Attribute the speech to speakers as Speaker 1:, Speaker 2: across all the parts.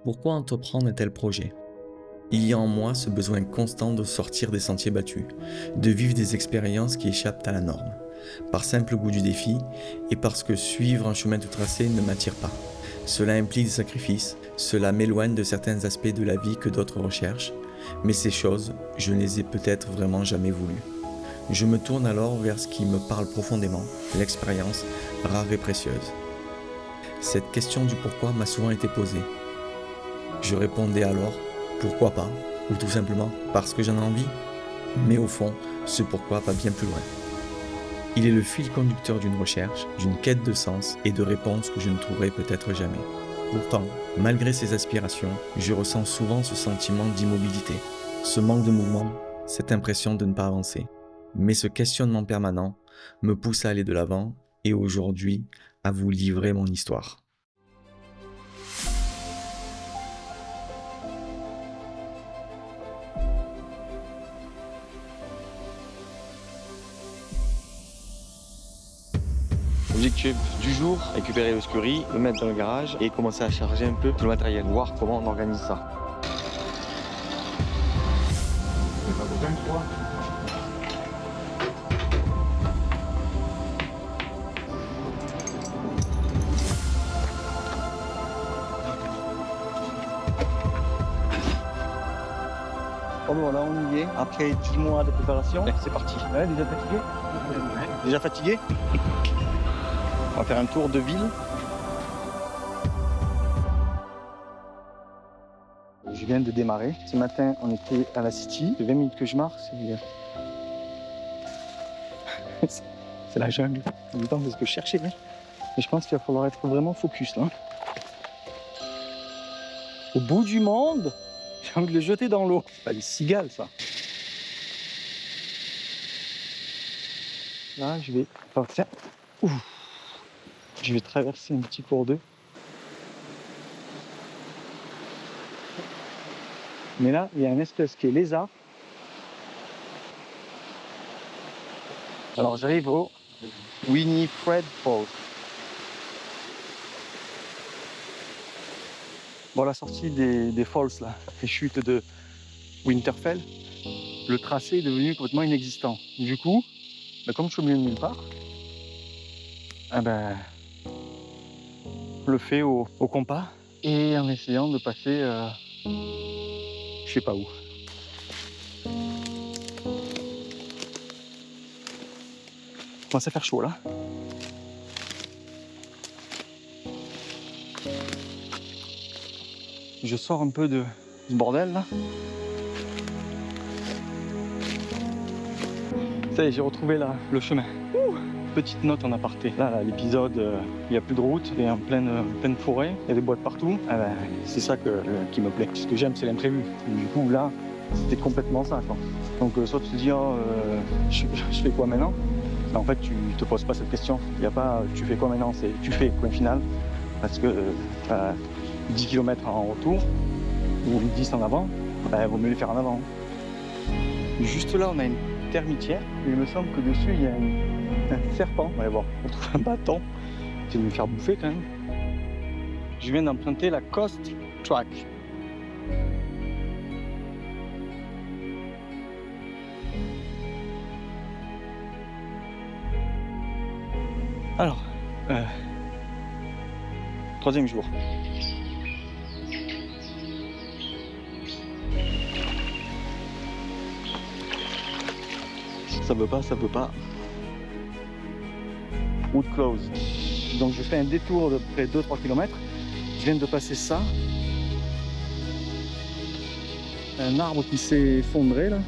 Speaker 1: Pourquoi entreprendre un tel projet? Il y a en moi ce besoin constant de sortir des sentiers battus, de vivre des expériences qui échappent à la norme, par simple goût du défi et parce que suivre un chemin tout tracé ne m'attire pas. Cela implique des sacrifices, cela m'éloigne de certains aspects de la vie que d'autres recherchent, mais ces choses, je ne les ai peut-être vraiment jamais voulues. Je me tourne alors vers ce qui me parle profondément, l'expérience, rare et précieuse. Cette question du pourquoi m'a souvent été posée. Je répondais alors pourquoi pas, ou tout simplement parce que j'en ai envie. Mais au fond, ce pourquoi va bien plus loin. Il est le fil conducteur d'une recherche, d'une quête de sens et de réponses que je ne trouverai peut-être jamais. Pourtant, malgré ces aspirations, je ressens souvent ce sentiment d'immobilité, ce manque de mouvement, cette impression de ne pas avancer. Mais ce questionnement permanent me pousse à aller de l'avant et aujourd'hui à vous livrer mon histoire.
Speaker 2: Objectif du jour, récupérer le scurry, le mettre dans le garage et commencer à charger un peu tout le matériel, voir comment on organise ça. Bon, voilà, on y est. Après 10 mois de préparation, c'est parti. Ouais, déjà fatigué? Déjà fatigué? On va faire un tour de ville. Je viens de démarrer. Ce matin, on était à la City. C'est 20 minutes que je marche. C'est la jungle. En même temps, c'est ce que je cherchais. Mais je pense qu'il va falloir être vraiment focus là. Au bout du monde, j'ai envie de le jeter dans l'eau. C'est pas des cigales, ça. Là, je vais partir. Ouh. Je vais traverser un petit cours d'eau. Mais là, il y a une espèce qui est lézard. Alors j'arrive au Winifred Falls. Bon, la sortie des falls, là, les chutes de Winterfell, le tracé est devenu complètement inexistant. Du coup, comme je suis au milieu de nulle part, je le fais au compas et en essayant de passer je sais pas où. Il commence à faire chaud là. Je sors un peu de ce bordel là. Ça y est, j'ai retrouvé le chemin. Petite note en aparté. Là, l'épisode, il n'y a plus de route, il est en pleine forêt, il y a des boîtes partout. C'est ça qui me plaît. Ce que j'aime, c'est l'imprévu. Du coup, là, c'était complètement ça, quoi. Donc, soit tu te dis, je fais quoi maintenant? En fait, tu te poses pas cette question. Il n'y a pas tu fais quoi maintenant, c'est tu fais, point final. Parce que 10 km en retour, ou 10 en avant, vaut mieux les faire en avant. Juste là, on a une termitière. Il me semble que dessus, il y a un serpent. On va aller voir. On trouve un bâton. C'est de me faire bouffer quand même. Je viens d'emprunter la Coast Track. Alors, 3e jour. Ça veut pas. Route close. Donc je fais un détour de près de 2-3 km. Je viens de passer ça. Un arbre qui s'est effondré là.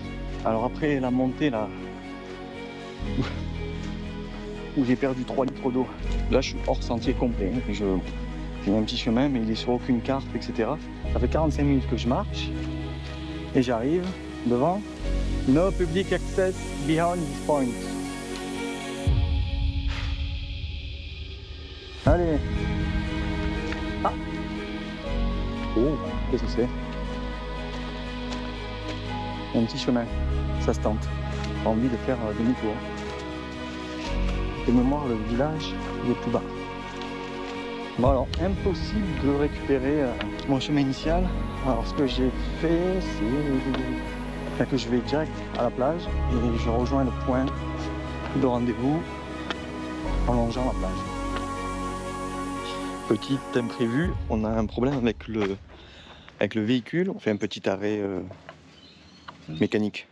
Speaker 2: Alors après la montée là, où j'ai perdu 3 litres d'eau. Là je suis hors sentier complet. J'ai un petit chemin mais il est sur aucune carte, etc. Ça fait 45 minutes que je marche. Et j'arrive devant. No public access beyond this point. Allez. Ah. Oh, qu'est-ce que c'est? Un petit chemin. Ça se tente. J'ai envie de faire demi-tour. De mémoire, le village il est tout bas. Bon alors, impossible de récupérer mon chemin initial. Alors ce que j'ai fait, c'est que je vais direct à la plage et je rejoins le point de rendez-vous en longeant la plage. Petit imprévu, on a un problème avec le véhicule, on fait un petit arrêt mécanique.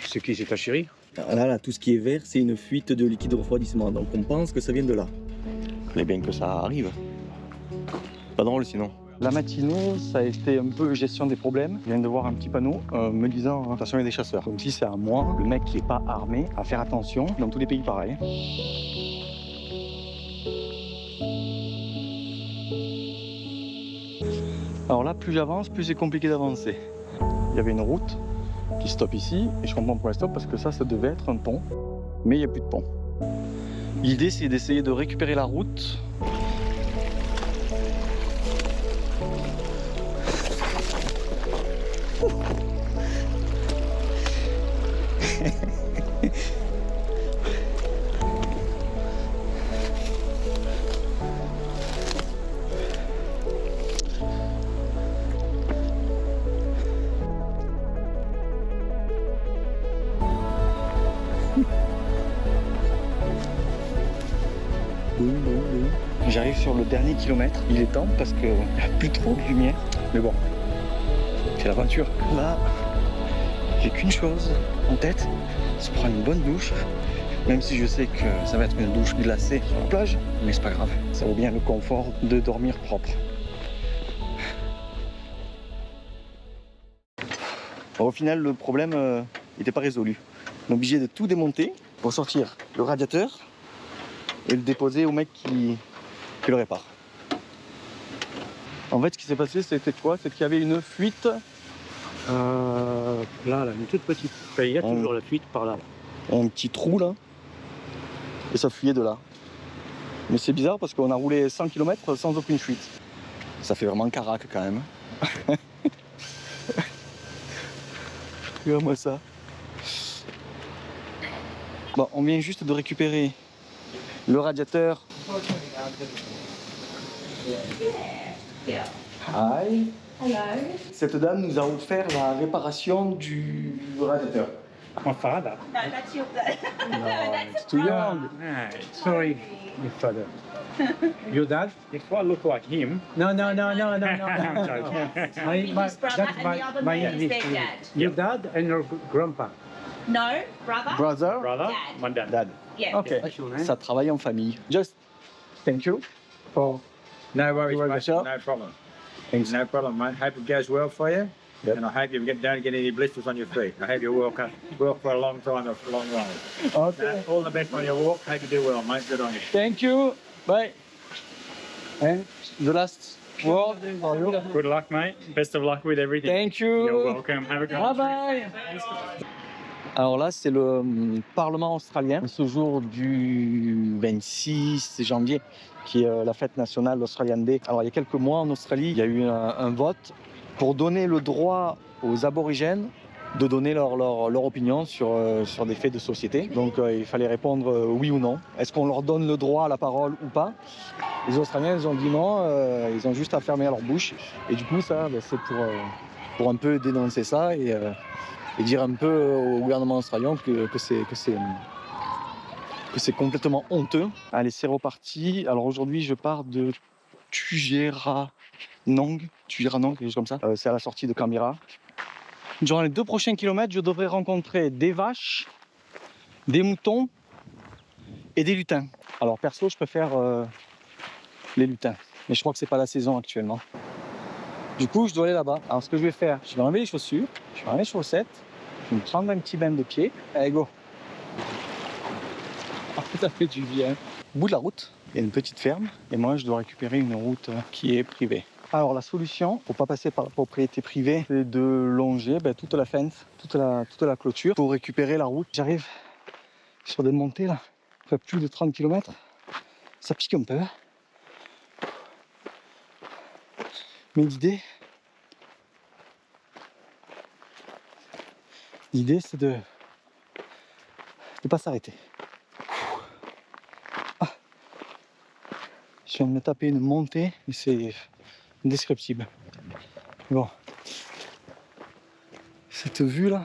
Speaker 3: C'est qui, c'est ta chérie?
Speaker 1: Là, tout ce qui est vert, c'est une fuite de liquide de refroidissement, donc on pense que ça vient de là.
Speaker 2: Mais bien que ça arrive. Pas drôle sinon. La matinée, ça a été un peu gestion des problèmes. Je viens de voir un petit panneau me disant attention, il y a des chasseurs. Comme si c'est à moi, le mec qui n'est pas armé, à faire attention. Dans tous les pays pareil. Alors là, plus j'avance, plus c'est compliqué d'avancer. Il y avait une route qui stoppe ici, et je comprends pourquoi elle stoppe, parce que ça devait être un pont, mais il n'y a plus de pont. L'idée, c'est d'essayer de récupérer la route. J'arrive sur le dernier kilomètre, il est temps parce qu'il n'y a plus trop de lumière. Mais bon, c'est l'aventure. Là, j'ai qu'une chose en tête, c'est prendre une bonne douche. Même si je sais que ça va être une douche glacée sur la plage, mais c'est pas grave. Ça vaut bien le confort de dormir propre. Alors, au final, le problème n'était pas résolu. On est obligé de tout démonter pour sortir le radiateur et le déposer au mec qui le répare. En fait, ce qui s'est passé, c'était quoi? C'est qu'il y avait une fuite.
Speaker 3: Là, une toute petite. Enfin, il y a toujours la fuite par là.
Speaker 2: Un petit trou là. Et ça fuyait de là. Mais c'est bizarre parce qu'on a roulé 100 km sans aucune fuite. Ça fait vraiment caraque quand même. Regarde-moi ça. Bon, on vient juste de récupérer le radiateur. Hi.
Speaker 4: Hello.
Speaker 2: Cette dame nous a offert la réparation du radiateur.
Speaker 3: My father.
Speaker 4: No, that's your dad.
Speaker 2: No, it's too young.
Speaker 3: Sorry, your father. Your dad? You quite look like him. No. I'm joking.
Speaker 4: His brother and the other man is their dad.
Speaker 3: Your dad and your grandpa.
Speaker 4: No, brother.
Speaker 2: Brother?
Speaker 3: Brother?
Speaker 4: Dad.
Speaker 3: My dad.
Speaker 2: Dad.
Speaker 4: Yeah.
Speaker 2: Ok.
Speaker 3: That's your name?
Speaker 2: Ça travaille en famille. Just thank you for.
Speaker 3: No worries,
Speaker 2: You want
Speaker 3: mate.
Speaker 2: the shot?
Speaker 3: No problem.
Speaker 2: Thanks.
Speaker 3: No problem, mate. Hope it goes well for you.
Speaker 2: Yep.
Speaker 3: And I hope you don't get any blisters on your feet. I hope you walk for a long time, a long run.
Speaker 2: Okay.
Speaker 3: All the best on your walk. Hope you do well, mate. Good on you.
Speaker 2: Thank you. Bye. And the last word for you.
Speaker 3: Good luck, mate. Best of luck with everything.
Speaker 2: Thank you.
Speaker 3: You're welcome. Have a good
Speaker 2: Bye bye. Alors là, c'est le Parlement australien, ce jour du 26 janvier, qui est la fête nationale d'Australian Day. Alors il y a quelques mois en Australie, il y a eu un vote pour donner le droit aux aborigènes de donner leur opinion sur des faits de société. Donc il fallait répondre oui ou non. Est-ce qu'on leur donne le droit à la parole ou pas? Les Australiens, ils ont dit non, ils ont juste à fermer leur bouche. Et du coup, ça, c'est pour un peu dénoncer ça et dire un peu au gouvernement australien que c'est complètement honteux. Allez, c'est reparti. Alors aujourd'hui, je pars de Tugeranong, quelque chose comme ça. C'est à la sortie de Canberra. Durant les 2 prochains kilomètres, je devrais rencontrer des vaches, des moutons et des lutins. Alors perso, je préfère les lutins, mais je crois que c'est pas la saison actuellement. Du coup, je dois aller là-bas. Alors ce que je vais faire, je vais enlever les chaussures, je vais enlever les chaussettes, je vais me prendre un petit bain de pied. Allez, go. Ah, ça fait du bien. Au bout de la route, il y a une petite ferme et moi, je dois récupérer une route qui est privée. Alors la solution, pour pas passer par la propriété privée, c'est de longer toute la fence, toute la clôture pour récupérer la route. J'arrive sur des montées là, ça fait plus de 30 km, ça pique un peu. Mais l'idée c'est de pas s'arrêter. Je viens de me taper une montée et c'est indescriptible. Bon, cette vue là.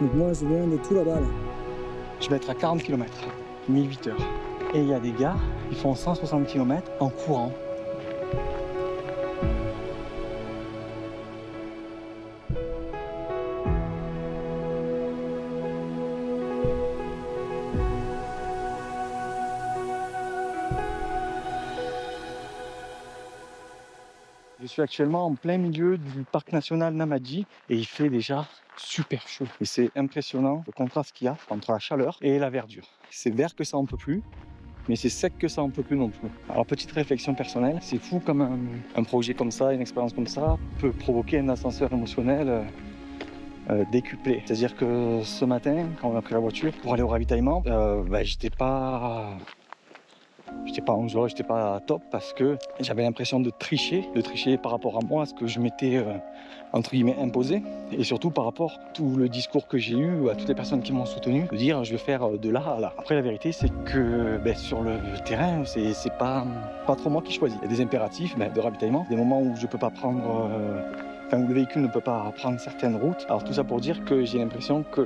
Speaker 2: Donc moi je viens de tout là-bas là. Je vais être à 40 km, 1008 heures. Et il y a des gars qui font 160 km en courant. Je suis actuellement en plein milieu du parc national Namadji et il fait déjà super chaud. Et c'est impressionnant le contraste qu'il y a entre la chaleur et la verdure. C'est vert que ça en peut plus, mais c'est sec que ça en peut plus non plus. Alors petite réflexion personnelle, c'est fou comme un projet comme ça, une expérience comme ça peut provoquer un ascenseur émotionnel décuplé. C'est-à-dire que ce matin, quand on a pris la voiture pour aller au ravitaillement, j'étais pas en joie, j'étais pas top parce que j'avais l'impression de tricher par rapport à moi, à ce que je m'étais entre guillemets imposé, et surtout par rapport à tout le discours que j'ai eu, à toutes les personnes qui m'ont soutenu, de dire je vais faire de là à là. Après la vérité c'est que sur le terrain c'est pas trop moi qui choisis. Il y a des impératifs de ravitaillement, des moments où je peux pas prendre où le véhicule ne peut pas prendre certaines routes. Alors tout ça pour dire que j'ai l'impression que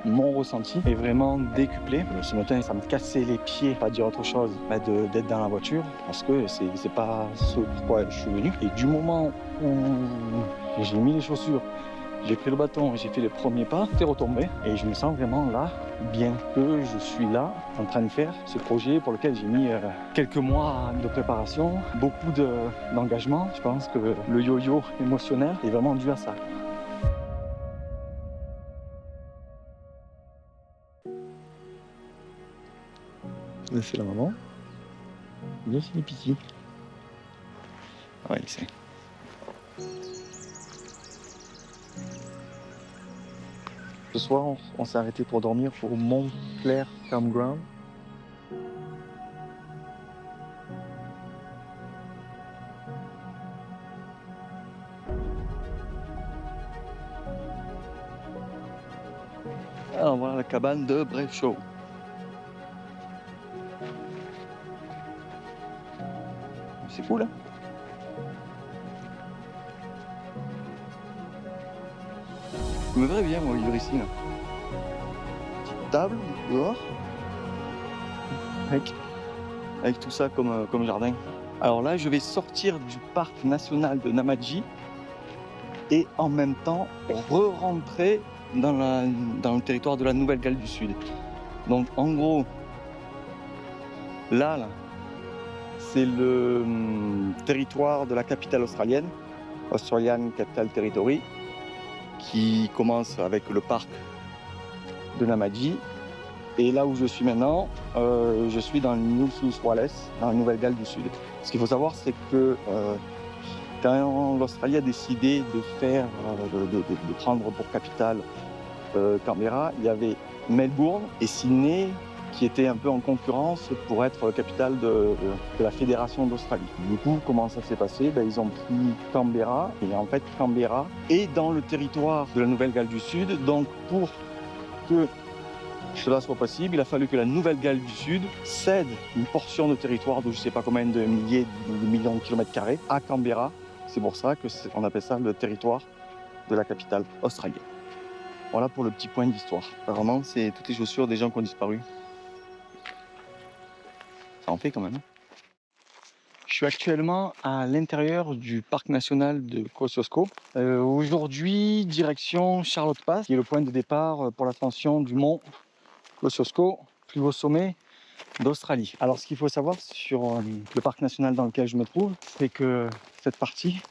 Speaker 2: mon ressenti est vraiment décuplé. Ce matin, ça me cassait les pieds, pas dire autre chose, d'être dans la voiture, parce que c'est pas ce pourquoi je suis venu. Et du moment où j'ai mis les chaussures, j'ai pris le bâton et j'ai fait les premiers pas, c'est retombé. Et je me sens vraiment là, bien que je suis là, en train de faire ce projet pour lequel j'ai mis quelques mois de préparation, beaucoup d'engagement. Je pense que le yo-yo émotionnel est vraiment dû à ça. Là, c'est la maman. Là, c'est les petits. Ouais, c'est. Ce soir, on s'est arrêté pour dormir au Montclair Campground. Alors voilà la cabane de Brave Show. C'est cool, hein? Je me verrais bien moi vivre ici là. Petite table dehors. Avec tout ça comme jardin. Alors là je vais sortir du parc national de Namadji et en même temps re-rentrer dans le territoire de la Nouvelle-Galles du Sud. Donc en gros, là c'est le territoire de la capitale australienne, Australian Capital Territory, qui commence avec le parc de Namadji. Et là où je suis maintenant, je suis dans le New South Wales, dans la Nouvelle-Galles du Sud. Ce qu'il faut savoir, c'est que quand l'Australie a décidé de prendre pour capitale Canberra, il y avait Melbourne et Sydney qui étaient un peu en concurrence pour être capitale de la Fédération d'Australie. Du coup, comment ça s'est passé? Ils ont pris Canberra, et en fait Canberra est dans le territoire de la Nouvelle-Galles du Sud. Donc pour que cela soit possible, il a fallu que la Nouvelle-Galles du Sud cède une portion de territoire de je ne sais pas combien de milliers de millions de kilomètres carrés à Canberra. C'est pour ça qu'on appelle ça le territoire de la capitale australienne. Voilà pour le petit point d'histoire. Apparemment, c'est toutes les chaussures des gens qui ont disparu. Ça en fait quand même. Je suis actuellement à l'intérieur du parc national de Kosciuszko. Aujourd'hui, direction Charlotte Pass, qui est le point de départ pour l'ascension du mont Kosciuszko, plus haut sommet d'Australie. Alors ce qu'il faut savoir sur le parc national dans lequel je me trouve, c'est que cette partie,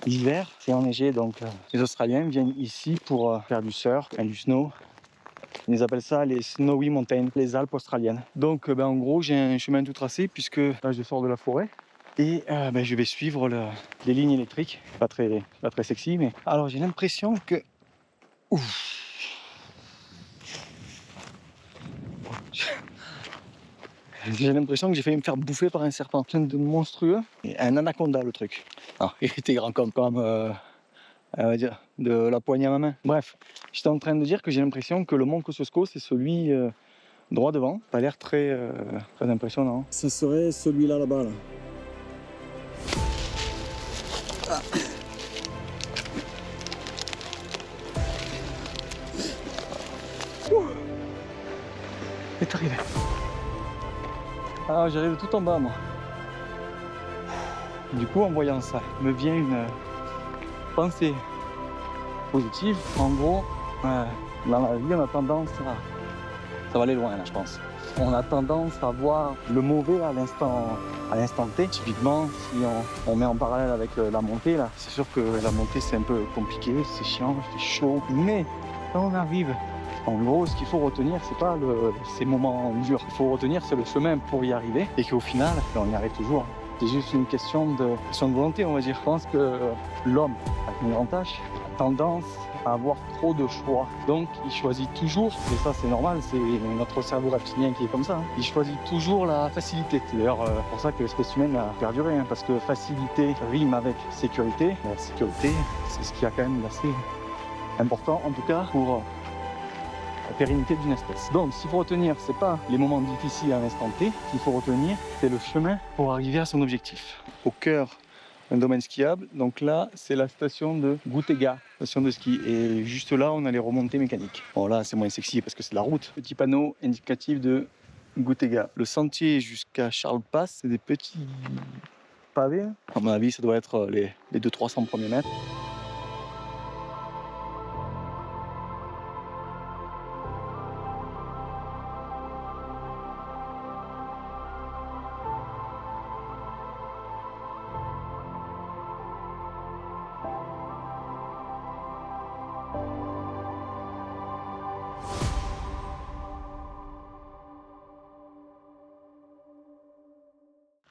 Speaker 2: l'hiver, c'est enneigé, donc les Australiens viennent ici pour faire du surf et du snow. Ils appellent ça les Snowy Mountains, les Alpes australiennes. Donc en gros, j'ai un chemin tout tracé puisque là je sors de la forêt et je vais suivre les lignes électriques. Pas très sexy, mais alors j'ai l'impression que j'ai l'impression que j'ai failli me faire bouffer par un serpent. Plein de monstrueux et un anaconda le truc. Ah, il était grand comme on va dire, de la poignée à ma main. Bref, j'étais en train de dire que j'ai l'impression que le mont Kosciuszko, c'est celui droit devant. Ça a l'air très impressionnant. Ce serait celui-là là-bas. Là. Ah. C'est arrivé. Ah, j'arrive tout en bas, moi. Du coup, en voyant ça, me vient une pensée positive. En gros, dans la vie, on a tendance à... Ça va aller loin, là, je pense. On a tendance à voir le mauvais à l'instant T. Typiquement, si on met en parallèle avec la montée, là, c'est sûr que la montée, c'est un peu compliqué, c'est chiant, c'est chaud. Mais quand on arrive, en gros, ce qu'il faut retenir, c'est pas ces moments durs. Il faut retenir, c'est le chemin pour y arriver. Et qu'au final, on y arrive toujours. C'est juste une question de volonté, on va dire. Je pense que l'homme, avec une grande tâche, a tendance à avoir trop de choix. Donc, il choisit toujours, et ça c'est normal, c'est notre cerveau reptilien qui est comme ça, hein. Il choisit toujours la facilité. C'est d'ailleurs pour ça que l'espèce humaine a perduré, hein, parce que facilité rime avec sécurité. La sécurité, c'est ce qui a quand même d'assez important, en tout cas, pour la pérennité d'une espèce. Donc, ce qu'il faut retenir, c'est pas les moments difficiles à l'instant T. Ce qu'il faut retenir, c'est le chemin pour arriver à son objectif. Au cœur d'un domaine skiable, donc là, c'est la station de Goutega, station de ski. Et juste là, on a les remontées mécaniques. Bon, là, c'est moins sexy parce que c'est de la route. Petit panneau indicatif de Goutega. Le sentier jusqu'à Charles Pass, c'est des petits pavés. À mon avis, ça doit être les 200-300 premiers mètres.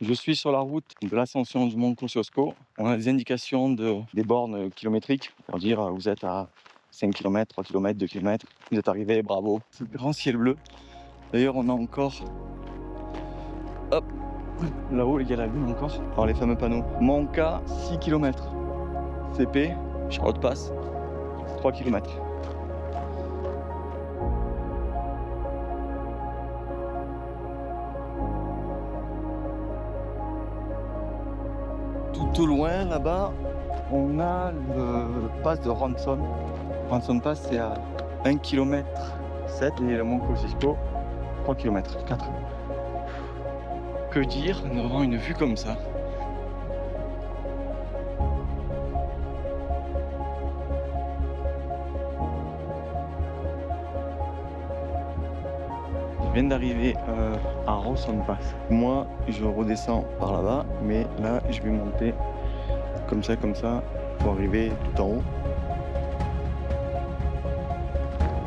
Speaker 2: Je suis sur la route de l'ascension du mont Kosciuszko. On a des indications des bornes kilométriques pour dire vous êtes à 5 km, 3 km, 2 km. Vous êtes arrivé, bravo. C'est le grand ciel bleu. D'ailleurs, on a encore... Hop, là-haut, il y a la lune encore. Alors les fameux panneaux. Monca, 6 km. CP, Charlotte Pass, 3 km. Tout au loin, là-bas, on a le pass de Ranson. Ranson Pass, c'est à 1 km 7 et le mont Kosciuszko, 3 km 4. Que dire devant une vue comme ça? Je viens d'arriver à Ranson Pass. Moi, je redescends par là-bas, mais là, je vais monter comme ça, pour arriver tout en haut.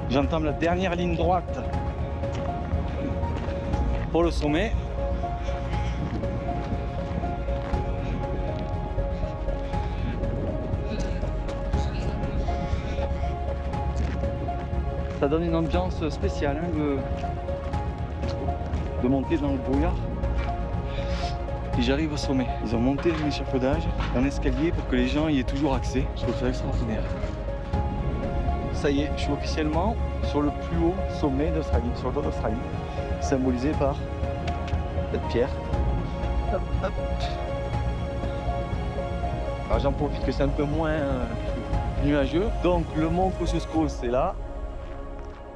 Speaker 2: J'entame la dernière ligne droite pour le sommet. Ça donne une ambiance spéciale, hein, de monter dans le brouillard. Et j'arrive au sommet. Ils ont monté un échafaudage, un escalier pour que les gens y aient toujours accès. Je trouve ça extraordinaire. Ça y est, je suis officiellement sur le plus haut sommet d'Australie, sur le dos d'Australie, symbolisé par cette pierre. Hop, hop. Alors j'en profite que c'est un peu moins nuageux. Donc le mont Kosciuszko, c'est là,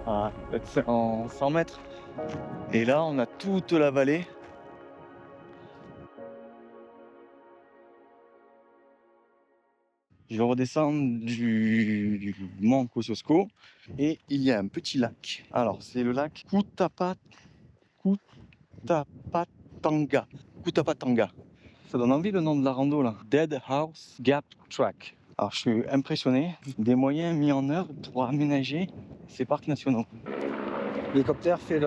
Speaker 2: à peut-être 100 mètres. Et là, on a toute la vallée. Je redescends du mont Kosciuszko et il y a un petit lac. Alors, c'est le lac Kutapatanga. Ça donne envie le nom de la rando là. Dead House Gap Track. Alors, je suis impressionné des moyens mis en œuvre pour aménager ces parcs nationaux. L'hélicoptère fait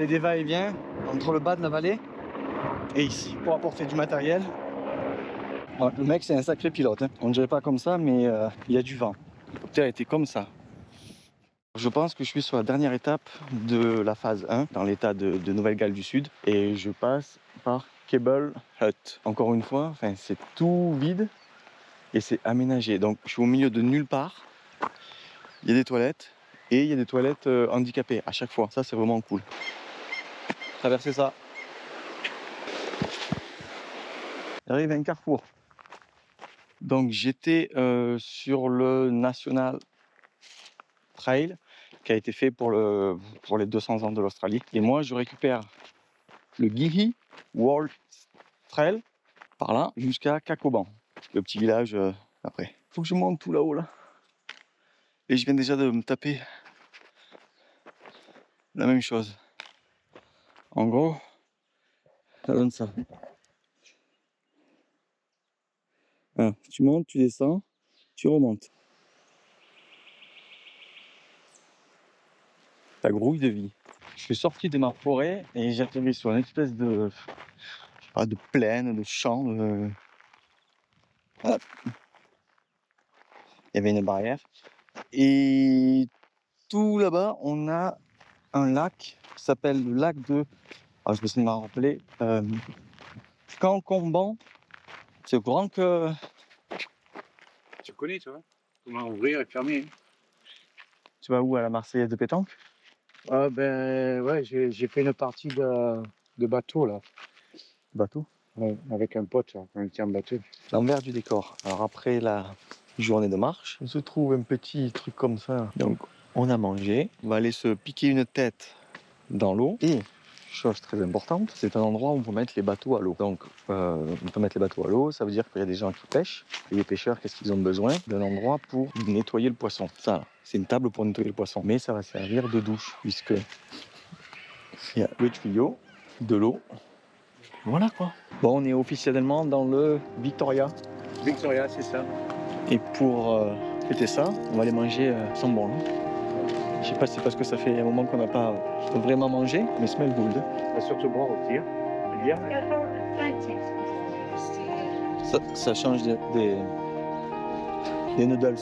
Speaker 2: des va-et-vient entre le bas de la vallée et ici pour apporter du matériel. Ouais, le mec, c'est un sacré pilote, hein. On ne dirait pas comme ça, mais il y a du vent. L'hélicoptère était comme ça. Je pense que je suis sur la dernière étape de la phase 1 dans l'état de Nouvelle-Galles du Sud et je passe par Cable Hut. Encore une fois, enfin, c'est tout vide et c'est aménagé. Donc je suis au milieu de nulle part. Il y a des toilettes et il y a des toilettes handicapées à chaque fois. Ça, c'est vraiment cool. Traverser ça. J'arrive à un carrefour. Donc j'étais sur le National Trail qui a été fait pour les 200 ans de l'Australie. Et moi, je récupère le Gidgee World Trail par là jusqu'à Cacoban, le petit village après. Faut que je monte tout là-haut là. Et je viens déjà de me taper la même chose. En gros, ça donne ça. Voilà, tu montes, tu descends, tu remontes. Ta grouille de vie. Je suis sorti de ma forêt et j'ai atterri sur une espèce de, je sais pas, de plaine, de champ. Voilà. Il y avait une barrière. Et tout là-bas, on a un lac qui s'appelle le lac de... Ah, je vais essayer de m'en rappeler. Cancomban. C'est au courant que...
Speaker 3: Tu connais, toi? Comment ouvrir et fermer?
Speaker 2: Tu vas où à la Marseillaise de pétanque?
Speaker 3: Ah ben ouais, j'ai fait une partie de bateau là.
Speaker 2: Bateau.
Speaker 3: Ouais, avec un pote, là, on était en bateau.
Speaker 2: L'envers du décor. Alors après la journée de marche, on se trouve un petit truc comme ça. Donc on a mangé, on va aller se piquer une tête dans l'eau. Et chose très importante, c'est un endroit où on peut mettre les bateaux à l'eau. Donc on peut mettre les bateaux à l'eau, ça veut dire qu'il y a des gens qui pêchent. Et les pêcheurs, qu'est-ce qu'ils ont besoin? D'un endroit pour nettoyer le poisson. Ça, c'est une table pour nettoyer le poisson. Mais ça va servir de douche, puisque il y a le tuyau, de l'eau. Voilà quoi. Bon, on est officiellement dans le Victoria.
Speaker 3: Victoria, c'est ça.
Speaker 2: Et pour fêter ça, on va aller manger sans bon. Je sais pas si c'est parce que ça fait un moment qu'on n'a pas vraiment mangé, mais smell good.
Speaker 3: On va surtout boire aussi. Bien.
Speaker 2: Ça change des noodles.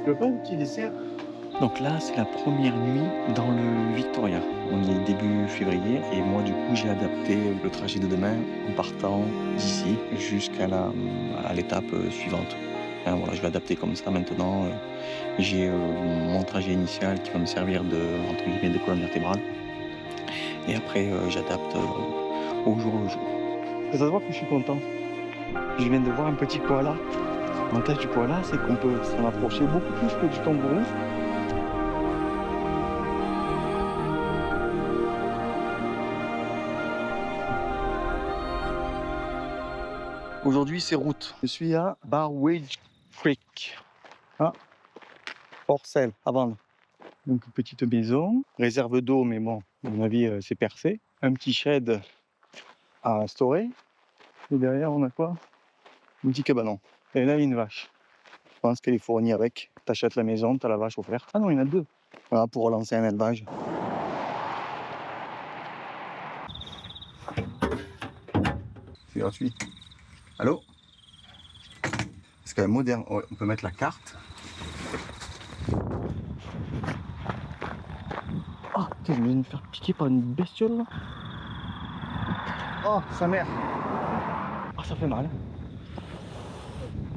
Speaker 3: Tu veux pas un petit dessert?
Speaker 2: Donc là, c'est la première nuit dans le Victoria. On est début février et moi, du coup, j'ai adapté le trajet de demain en partant d'ici jusqu'à l'étape suivante. Hein, voilà, je vais adapter comme ça maintenant. J'ai mon trajet initial qui va me servir entre guillemets, de colonne vertébrale. Et après, j'adapte au jour le jour. Ça se voit que je suis content. Je viens de voir un petit koala. L'avantage du koala, c'est qu'on peut s'en approcher beaucoup plus que du kangourou. Aujourd'hui, c'est route. Je suis à Barwage Creek. Ah, Porcel, à vendre. Donc, petite maison, réserve d'eau, mais bon, à mon avis, c'est percé. Un petit shed à instaurer. Et derrière, on a quoi? Un petit cabanon. Et là, il y a une vache. Je pense qu'elle est fournie avec. T'achètes la maison, t'as la vache offerte. Ah non, il y en a deux. Voilà, pour relancer un élevage. C'est gratuit. Allô? C'est quand même moderne. Ouais, on peut mettre la carte. Oh, putain, je viens de me faire piquer par une bestiole là. Oh, sa mère. Oh, ça fait mal.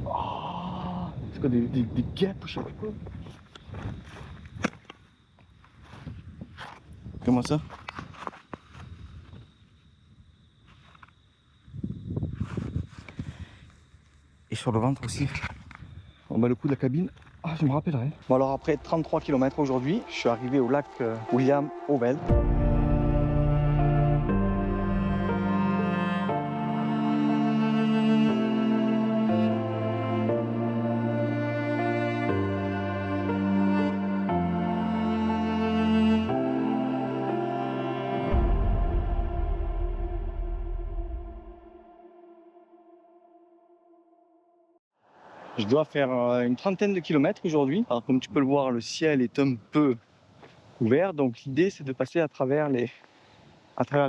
Speaker 2: Oh, c'est quoi des guêpes, je sais pas quoi. Comment ça? Et sur le ventre aussi. On bat le coup de la cabine. Ah, je me rappellerai. Bon, alors après 33 km aujourd'hui, je suis arrivé au lac William Oveld. Je dois faire une trentaine de kilomètres aujourd'hui. Alors comme tu peux le voir, le ciel est un peu ouvert. Donc l'idée c'est de passer à travers les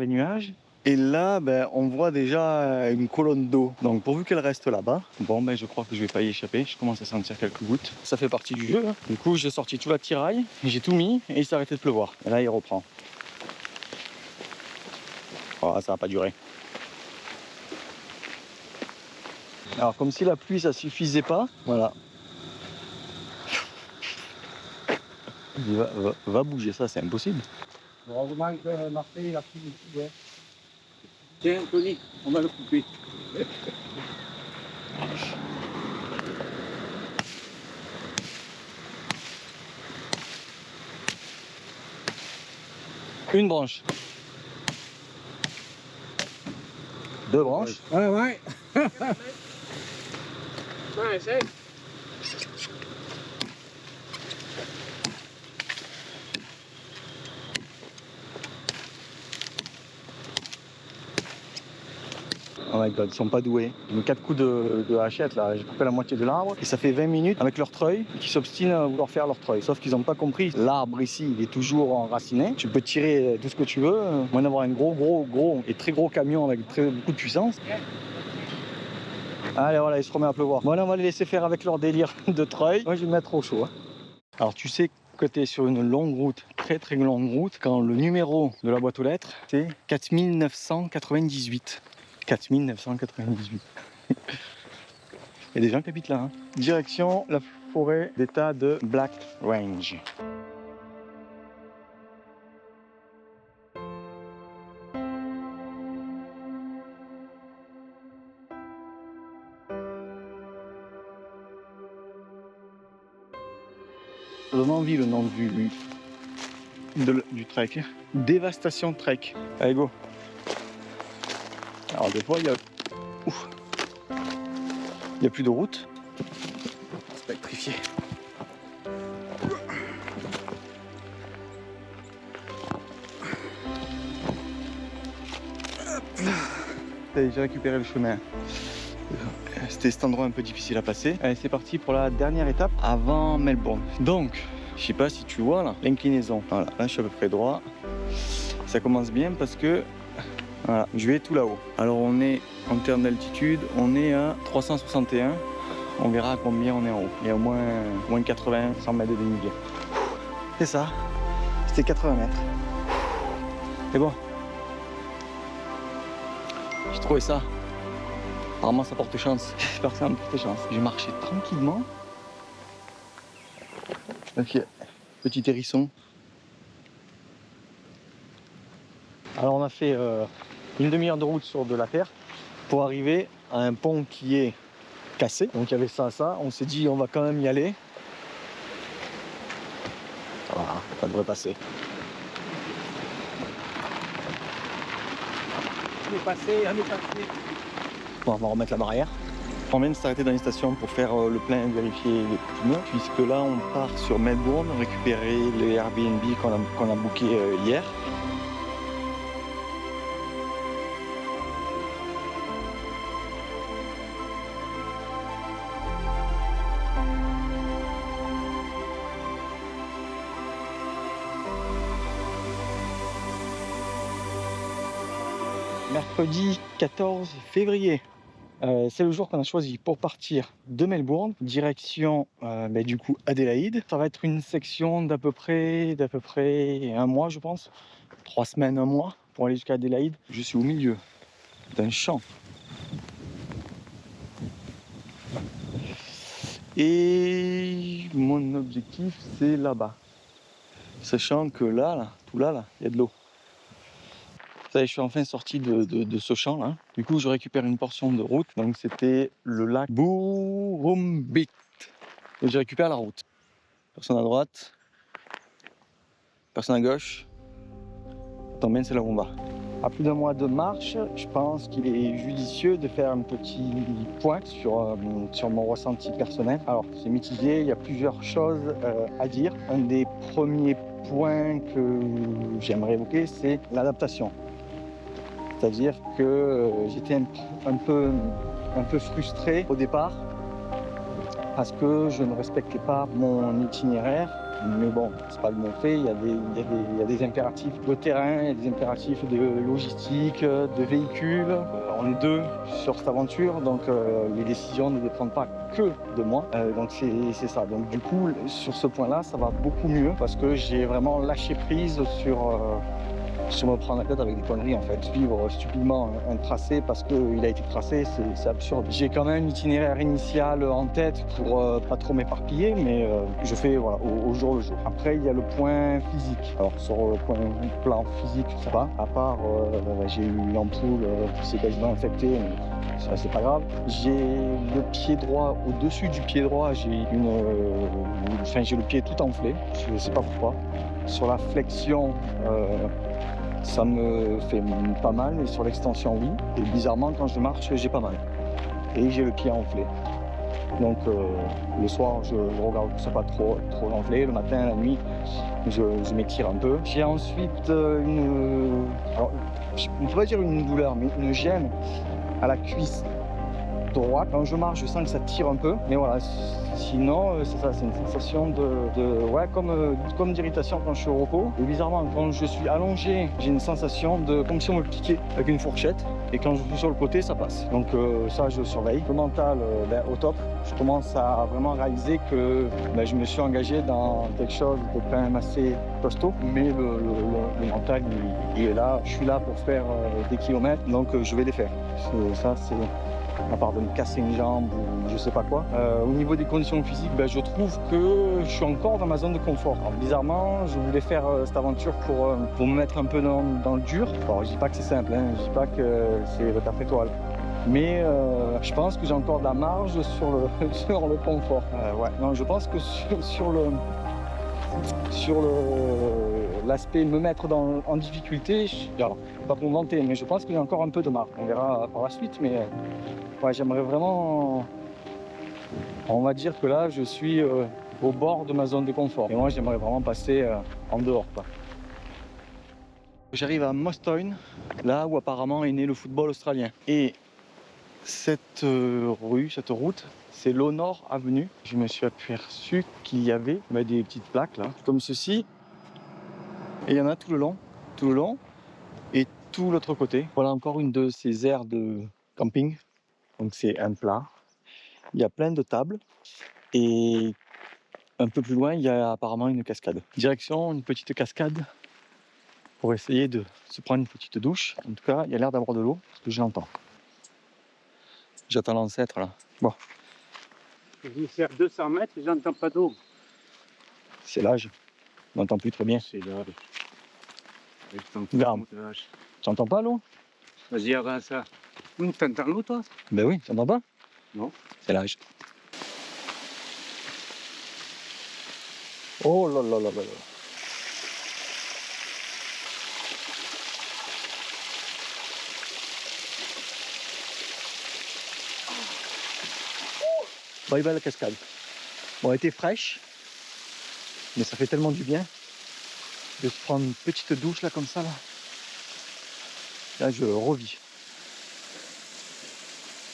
Speaker 2: nuages. Et là, on voit déjà une colonne d'eau. Donc pourvu qu'elle reste là-bas, bon je crois que je vais pas y échapper. Je commence à sentir quelques gouttes. Ça fait partie du jeu. Hein. Du coup j'ai sorti tout l'attirail, j'ai tout mis et il s'est arrêté de pleuvoir. Et là il reprend. Oh, ça va pas durer. Alors comme si la pluie ça suffisait pas, voilà. Il va bouger ça, c'est impossible.
Speaker 3: Heureusement que Marseille, il a pris ici. Ouais. Tiens, Tony, on va le couper.
Speaker 2: Une branche. Deux branches.
Speaker 3: Ouais, ouais. Ouais, essaye.
Speaker 2: Oh my god, ils sont pas doués. J'ai mis 4 coups de hachette là, j'ai coupé la moitié de l'arbre et ça fait 20 minutes avec leur treuil qui s'obstinent à vouloir faire leur treuil. Sauf qu'ils n'ont pas compris, l'arbre ici il est toujours enraciné. Tu peux tirer tout ce que tu veux, moins d'avoir un gros et très gros camion avec beaucoup de puissance. Allez voilà, il se remet à pleuvoir. Bon là on va les laisser faire avec leur délire de treuil. Moi je vais me mettre au chaud. Hein. Alors tu sais que tu es sur une longue route, très longue route, quand le numéro de la boîte aux lettres c'est 4998. 4998. Il y a des gens qui habitent là. Hein. Direction la forêt d'état de Black Range. Ça donne envie le nom du trek. Dévastation Trek. Allez go. Alors des fois il y a... Ouf. Il n'y a plus de route. C'est électrifié. J'ai récupéré le chemin. C'était cet endroit un peu difficile à passer. Allez, c'est parti pour la dernière étape avant Melbourne. Donc, je sais pas si tu vois là, l'inclinaison. Voilà, là je suis à peu près droit. Ça commence bien parce que voilà, je vais tout là-haut. Alors on est en termes d'altitude, on est à 361. On verra à combien on est en haut. Il y a au moins 80, 100 mètres de dénivelé. C'est ça. C'était 80 mètres. C'est bon. J'ai trouvé ça. Apparemment ça porte chance. J'espère que ça me porte chance. J'ai marché tranquillement. Ok. Petit hérisson. Alors on a fait une demi-heure de route sur de la terre pour arriver à un pont qui est cassé. Donc il y avait ça. On s'est dit on va quand même y aller. Ça va, ça devrait passer.
Speaker 3: On est passé.
Speaker 2: Bon, on va remettre la barrière. On vient de s'arrêter dans une station pour faire le plein, vérifier les pneus, puisque là on part sur Melbourne, récupérer les Airbnb qu'on a booké hier. Mercredi 14 février. C'est le jour qu'on a choisi pour partir de Melbourne, direction du coup Adélaïde. Ça va être une section d'à peu près un mois je pense, 3 semaines, un mois pour aller jusqu'à Adélaïde. Je suis au milieu d'un champ. Et mon objectif c'est là-bas. Sachant que là, tout là, il y a de l'eau. Ça y est, je suis enfin sorti de ce champ là. Du coup, je récupère une portion de route. Donc, c'était le lac Burrumbit. Et je récupère la route. Personne à droite, personne à gauche. Tant bien, c'est là où on va. À plus d'un mois de marche, je pense qu'il est judicieux de faire un petit point sur mon ressenti personnel. Alors, c'est mitigé, il y a plusieurs choses à dire. Un des premiers points que j'aimerais évoquer, c'est l'adaptation. C'est-à-dire que j'étais un peu frustré au départ parce que je ne respectais pas mon itinéraire. Mais bon, c'est pas le bon fait, il y a des impératifs de terrain, il y a des impératifs de logistique, de véhicules. On est deux sur cette aventure, donc les décisions ne dépendent pas que de moi. Donc c'est ça. Donc du coup, sur ce point-là, ça va beaucoup mieux parce que j'ai vraiment lâché prise je me prends la tête avec des conneries en fait. Suivre stupidement un tracé parce qu'il a été tracé, c'est absurde. J'ai quand même un itinéraire initial en tête pour pas trop m'éparpiller, mais je fais voilà, au jour le jour. Après, il y a le point physique. Alors sur le plan physique, ça va. À part, j'ai eu l'ampoule qui s'est quasiment infectée, mais ça c'est pas grave. J'ai le pied droit, au-dessus du pied droit, j'ai j'ai le pied tout enflé. Je sais pas pourquoi. Sur la flexion, ça me fait pas mal, mais sur l'extension, oui. Et bizarrement, quand je marche, j'ai pas mal. Et j'ai le pied enflé. Donc, le soir, je regarde que ça pas trop enflé. Le matin, la nuit, je m'étire un peu. J'ai ensuite alors, on pourrait dire une douleur, mais une gêne à la cuisse droite. Quand je marche, je sens que ça tire un peu. Mais voilà, sinon, c'est ça, c'est une sensation ouais, comme d'irritation quand je suis au repos. Et bizarrement, quand je suis allongé, j'ai une sensation comme si on me piquait avec une fourchette. Et quand je suis sur le côté, ça passe. Donc ça, je surveille. Le mental, au top. Je commence à vraiment réaliser que je me suis engagé dans quelque chose de quand même assez costaud. Mais le mental, il est là. Je suis là pour faire des kilomètres, donc je vais les faire. Ça, c'est... à part de me casser une jambe ou je sais pas quoi. Au niveau des conditions physiques, je trouve que je suis encore dans ma zone de confort. Alors, bizarrement, je voulais faire cette aventure pour me mettre un peu dans le dur. Alors, je dis pas que c'est simple, hein, je dis pas que c'est le taf étoile. Mais je pense que j'ai encore de la marge sur le confort. Ouais, non, je pense que sur l'aspect me mettre en difficulté, alors, pas pour me vanter, mais je pense qu'il y a encore un peu de marge. On verra par la suite, mais ouais, j'aimerais vraiment, on va dire que là, je suis au bord de ma zone de confort. Et moi, j'aimerais vraiment passer en dehors, quoi. J'arrive à Mostoin, là où apparemment est né le football australien. Et cette route, c'est l'Honor Avenue. Je me suis aperçu qu'il y avait des petites plaques là, comme ceci. Et il y en a tout le long et tout l'autre côté. Voilà encore une de ces aires de camping. Donc c'est un plat. Il y a plein de tables et un peu plus loin, il y a apparemment une cascade. Direction une petite cascade pour essayer de se prendre une petite douche. En tout cas, il y a l'air d'avoir de l'eau parce que je l'entends. J'attends l'ancêtre là. Bon.
Speaker 3: Je vais faire 200 mètres et j'entends pas d'eau.
Speaker 2: C'est l'âge. On n'entend plus très bien.
Speaker 3: C'est l'heure.
Speaker 2: Regarde. Tu n'entends pas l'eau?
Speaker 3: Vas-y, avance ça. T'entends l'eau, toi?
Speaker 2: Ben oui, tu n'entends pas?
Speaker 3: Non.
Speaker 2: C'est l'âge. Oh là là là là là. Bye bye la cascade. Bon, elle était fraîche, mais ça fait tellement du bien de se prendre une petite douche là comme ça là. Là je revis.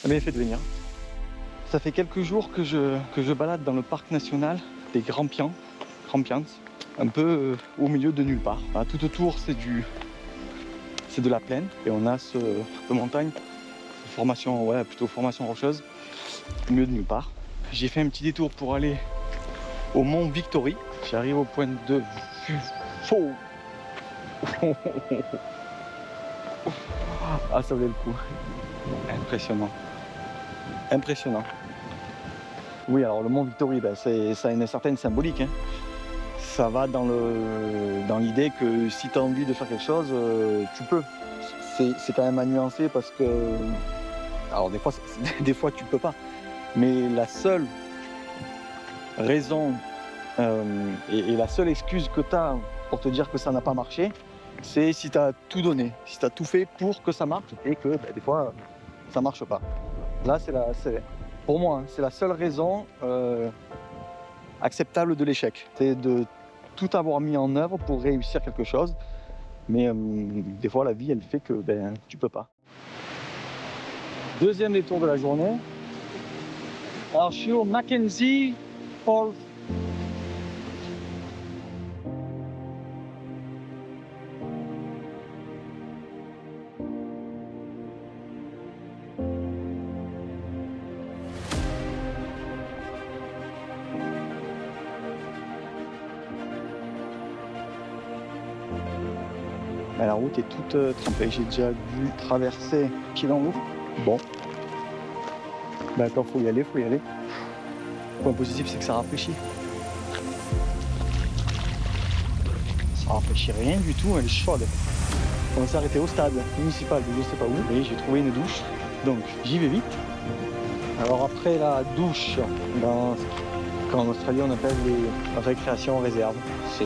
Speaker 2: Ça m'a fait de venir. Ça fait quelques jours que je balade dans le parc national des Grampians, un peu au milieu de nulle part. Enfin, tout autour c'est de la plaine et on a de montagne, formation, ouais, plutôt formation rocheuse, au milieu de nulle part. J'ai fait un petit détour pour aller au mont Victory. J'arrive au point de vue. Oh. Ah, ça valait le coup. Impressionnant. Impressionnant. Oui, alors le mont Victory, ça a une certaine symbolique. Hein. Ça va dans l'idée que si tu as envie de faire quelque chose, tu peux. C'est quand même à nuancer parce que... Alors des fois tu peux pas. Mais la seule raison et la seule excuse que tu as pour te dire que ça n'a pas marché, c'est si tu as tout donné, si tu as tout fait pour que ça marche et que des fois ça marche pas. Là, pour moi, hein, c'est la seule raison acceptable de l'échec. C'est de tout avoir mis en œuvre pour réussir quelque chose. Mais des fois, la vie, elle fait que tu peux pas. Deuxième détour de la journée. Alors, je suis au Mackenzie Falls. Mais la route est toute trempée. J'ai déjà dû traverser pied dans l'eau. Bon. D'accord, faut y aller. Le point positif, c'est que ça rafraîchit. Ça rafraîchit rien du tout, elle est chaude. On s'est arrêté au stade municipal de je sais pas où et j'ai trouvé une douche. Donc j'y vais vite. Alors après la douche, qu'en Australie on appelle les récréations réserves. C'est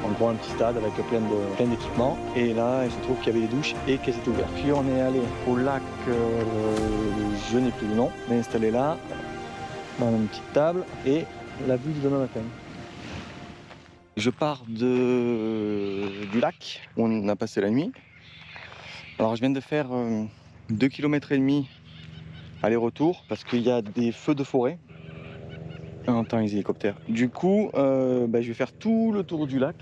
Speaker 2: en gros un petit stade avec plein d'équipements. Et là il se trouve qu'il y avait des douches et qu'elles étaient ouvertes. Puis on est allé au lac, je n'ai plus le nom, mais installé là, dans une petite table et la vue du demain matin. Je pars du lac où on a passé la nuit. Alors je viens de faire 2,5 km aller-retour parce qu'il y a des feux de forêt. On entend les hélicoptères. Du coup, je vais faire tout le tour du lac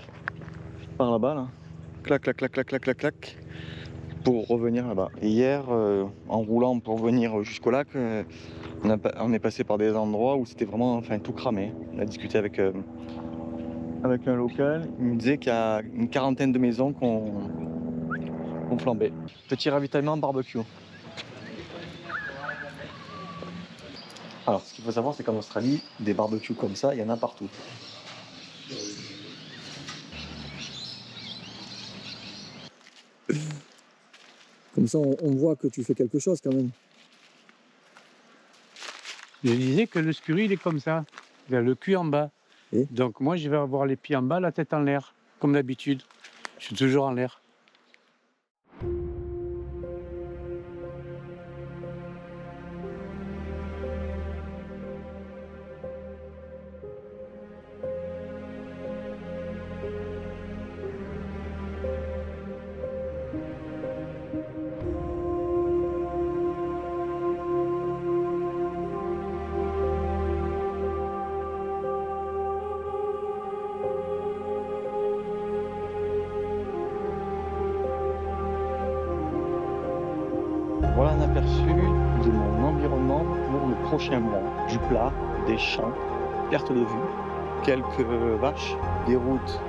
Speaker 2: par là-bas. Là. Clac, pour revenir là-bas. Et hier, en roulant pour venir jusqu'au lac, on est passé par des endroits où c'était vraiment tout cramé. On a discuté avec un local, il me disait qu'il y a une quarantaine de maisons qu'on flambait. Petit ravitaillement barbecue. Alors, ce qu'il faut savoir, c'est qu'en Australie, des barbecues comme ça, il y en a partout. Comme ça, on voit que tu fais quelque chose quand même.
Speaker 3: Je disais que le scurry, il est comme ça. Il a le cul en bas.
Speaker 2: Et
Speaker 3: donc moi, je vais avoir les pieds en bas, la tête en l'air, comme d'habitude. Je suis toujours en l'air.
Speaker 2: Voilà un aperçu de mon environnement pour le prochain mois. Du plat, des champs, perte de vue, quelques vaches, des routes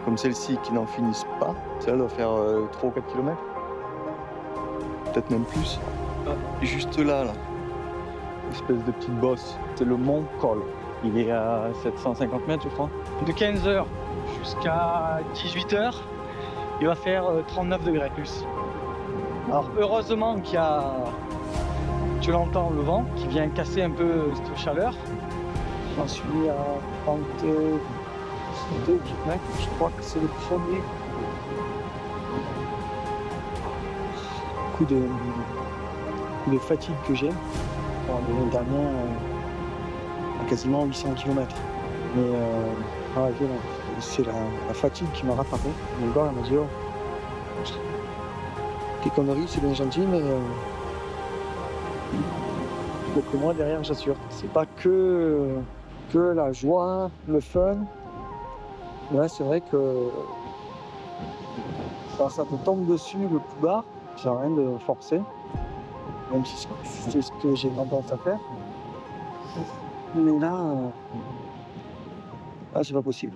Speaker 2: comme celle-ci qui n'en finissent pas. Celle-là doit faire 3 ou 4 km. Peut-être même plus. Juste là, espèce de petite bosse, c'est le mont Col. Il est à 750 mètres, je crois. De 15h jusqu'à 18h, il va faire 39 degrés plus. Alors heureusement qu'il y a, tu l'entends, le vent qui vient casser un peu cette chaleur. J'en suis à 32 km, je crois que c'est le premier coup de fatigue que j'ai. L'année dernière, à quasiment 800 km. Mais c'est la fatigue qui m'a rattrapé. Mon gars m'a dit, oh, tes conneries, c'est bien gentil, mais faut que moi derrière j'assure. C'est pas que la joie, le fun. Ouais, c'est vrai que quand ça te tombe dessus le plus bas, ça n'a rien de forcer. Même si c'est ce que j'ai tendance à faire. Mais là, c'est pas possible.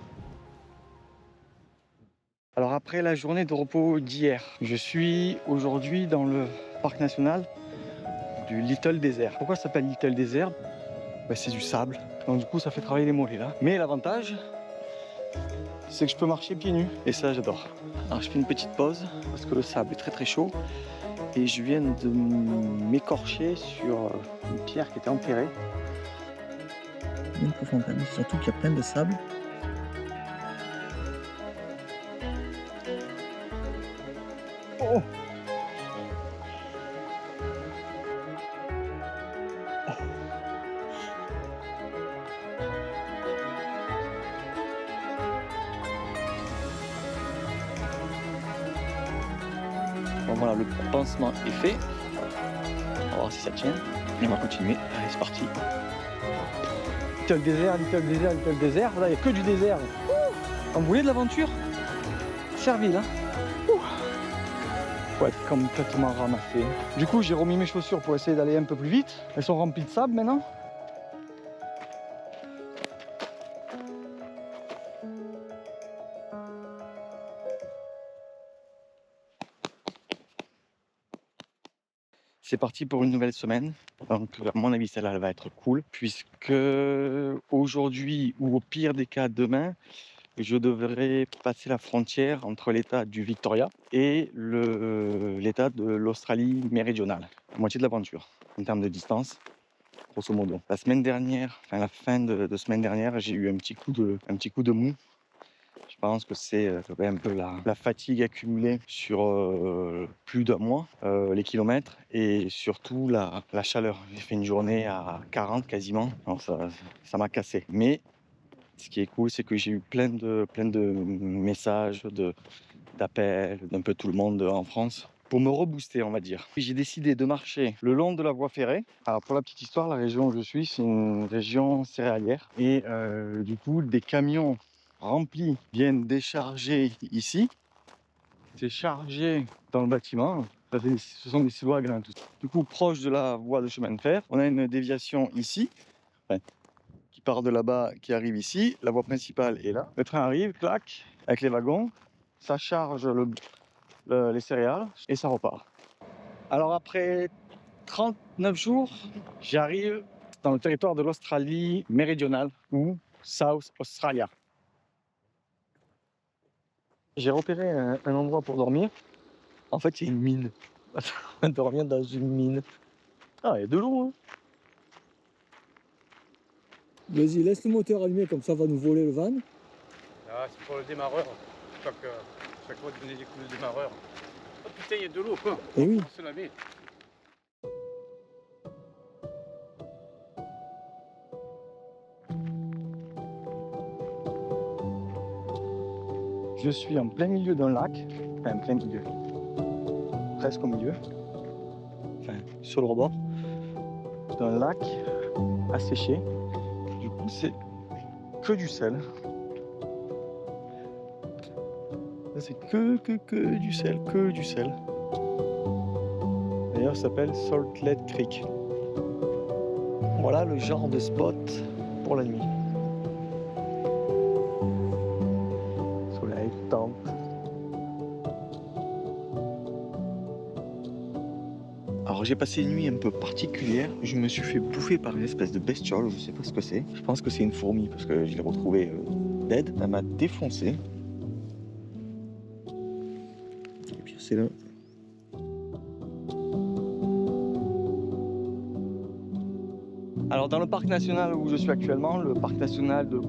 Speaker 2: Alors après la journée de repos d'hier, je suis aujourd'hui dans le parc national du Little Desert. Pourquoi ça s'appelle Little Desert? C'est du sable, donc du coup ça fait travailler les mollets là. Mais l'avantage, c'est que je peux marcher pieds nus, et ça j'adore. Alors je fais une petite pause, parce que le sable est très très chaud, et je viens de m'écorcher sur une pierre qui était enterrée. Une profondeur, surtout qu'il y a plein de sable. Oh. Bon, voilà, le pansement est fait. On va voir si ça tient. Et on va continuer. Allez, c'est parti. Little Desert, Little Desert, Little Desert. Là, il n'y a que du désert. On voulait de l'aventure? Serville, hein. Faut être complètement ramassé. Du coup, j'ai remis mes chaussures pour essayer d'aller un peu plus vite. Elles sont remplies de sable maintenant. C'est parti pour une nouvelle semaine. Donc, à mon avis, celle-là, elle va être cool, puisque aujourd'hui, ou au pire des cas, demain, je devrais passer la frontière entre l'état du Victoria et l'état de l'Australie méridionale. La moitié de l'aventure, en termes de distance, grosso modo. La semaine dernière, enfin la fin de semaine dernière, j'ai eu un petit coup de mou. Je pense que c'est un peu la fatigue accumulée sur plus d'un mois, les kilomètres, et surtout la chaleur. J'ai fait une journée à 40 quasiment, alors ça m'a cassé. Mais ce qui est cool, c'est que j'ai eu plein de messages, d'appels d'un peu tout le monde en France pour me rebooster, on va dire. J'ai décidé de marcher le long de la voie ferrée. Alors pour la petite histoire, la région où je suis, c'est une région céréalière. Et du coup, des camions remplis viennent décharger ici. C'est chargé dans le bâtiment. Ce sont des silos à grains. Du coup, proche de la voie de chemin de fer, on a une déviation ici. Enfin, qui part de là-bas, qui arrive ici. La voie principale est là. Le train arrive, clac, avec les wagons. Ça charge les céréales et ça repart. Alors après 39 jours, j'arrive dans le territoire de l'Australie méridionale ou South Australia. J'ai repéré un endroit pour dormir. En fait, il y a une mine. On va dormir dans une mine. Ah, il y a de l'eau, hein.
Speaker 5: Vas-y, laisse le moteur allumé, comme ça va nous voler le van.
Speaker 3: Ah, c'est pour le démarreur. Chaque fois donner des coups de démarreur. Oh putain, il y a de l'eau quoi.
Speaker 5: Eh oui.
Speaker 3: On va se laver.
Speaker 2: Je suis en plein milieu d'un lac. Enfin, plein milieu. Presque au milieu. Enfin, sur le rebord d'un lac asséché. Du coup, c'est que du sel. Là, c'est que du sel, que du sel. D'ailleurs, ça s'appelle Saltlet Creek. Voilà le genre de spot pour la nuit. Soleil, tente. Alors j'ai passé une nuit un peu particulière. Je me suis fait bouffer par une espèce de bestiole, je sais pas ce que c'est. Je pense que c'est une fourmi parce que je l'ai retrouvée dead. Elle m'a défoncé. Et puis c'est là. Alors dans le parc national où je suis actuellement, le parc national de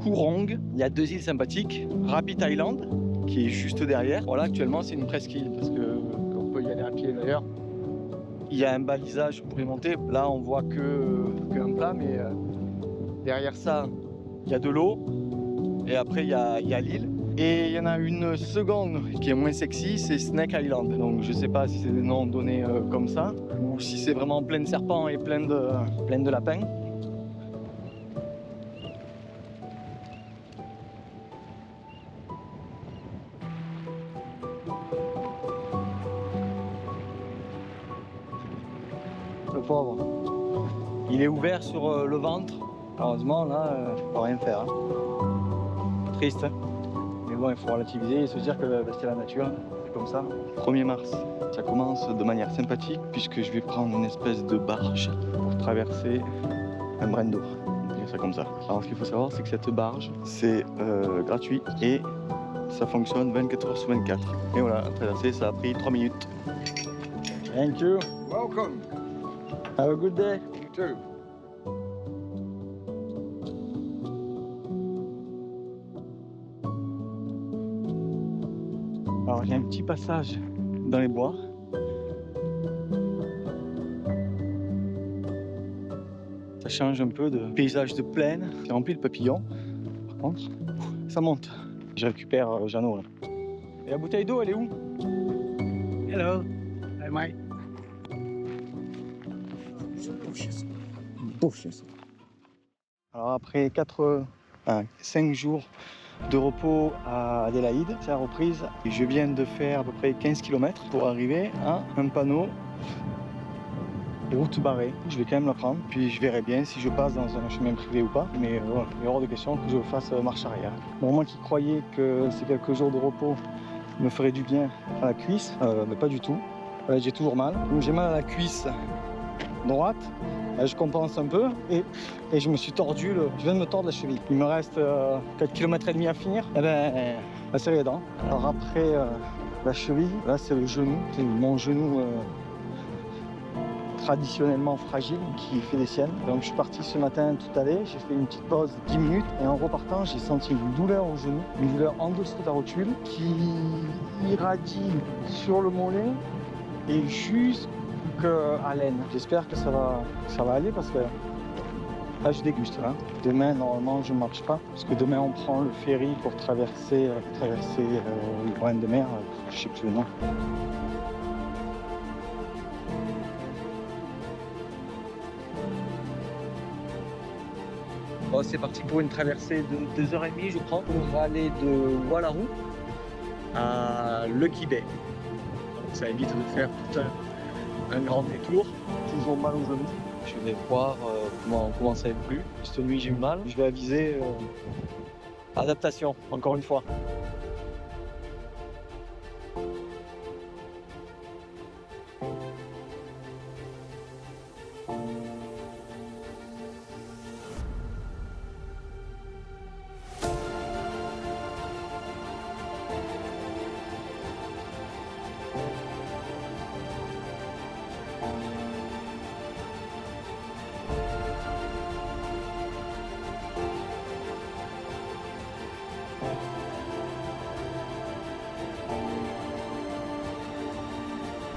Speaker 2: Coorong, il y a deux îles sympathiques. Rabbit Island, qui est juste derrière. Voilà, actuellement c'est une presqu'île parce qu'on peut y aller à pied d'ailleurs. Il y a un balisage pour y monter. Là, on voit qu'un plat, mais derrière ça, il y a de l'eau. Et après, il y a l'île. Et il y en a une seconde qui est moins sexy, c'est Snake Island. Donc, je sais pas si c'est des noms donnés comme ça, ou si c'est vraiment plein de serpents et plein de lapins. Le pauvre. Il est ouvert sur le ventre. Heureusement, là, il ne peut rien faire. Hein. Triste. Hein, mais bon, il faut relativiser et se dire que c'est la nature. C'est comme ça. 1er mars, ça commence de manière sympathique puisque je vais prendre une espèce de barge pour traverser un brin d'eau. On va dire ça comme ça. Alors, ce qu'il faut savoir, c'est que cette barge, c'est gratuit et ça fonctionne 24 heures sur 24. Et voilà, à traverser, ça a pris 3 minutes. Thank you.
Speaker 6: Welcome.
Speaker 2: Have a good day.
Speaker 6: You too.
Speaker 2: Alors il y a un petit passage dans les bois. Ça change un peu de paysage de plaine. C'est rempli de papillons. Par contre, ça monte. Je récupère Jeannot là. Et la bouteille d'eau, elle est où?
Speaker 3: Hello. Hi Mike.
Speaker 2: Alors après 5 jours de repos à Adélaïde, c'est la reprise. Et je viens de faire à peu près 15 km pour arriver à un panneau route barrée. Je vais quand même la prendre, puis je verrai bien si je passe dans un chemin privé ou pas. Mais voilà, il est hors de question que je fasse marche arrière. Bon, moi qui croyais que ces quelques jours de repos me feraient du bien à la cuisse, mais pas du tout. J'ai toujours mal. J'ai mal à la cuisse droite. Je compense un peu et je me suis tordu, je viens de me tordre la cheville. Il me reste 4 km et demi à finir. Et ben, là c'est les dents. Alors après la cheville, là c'est le genou. C'est mon genou traditionnellement fragile qui fait des siennes. Donc je suis parti ce matin tout à l'heure, j'ai fait une petite pause de 10 minutes et en repartant j'ai senti une douleur au genou, une douleur en dessous de la rotule qui irradie sur le mollet et jusqu'à l'aine. J'espère que ça va aller parce que là je déguste. Hein. Demain normalement je ne marche pas parce que demain on prend le ferry pour traverser le brin de mer, je ne sais plus le nom. Bon, c'est parti pour une traversée de 2h30 je crois pour aller de Wallaroo à Lucky Bay. Donc, ça évite de faire tout un grand détour. Toujours mal au genou. Je vais voir comment ça évolue. Cette nuit j'ai eu mal. Je vais aviser adaptation encore une fois.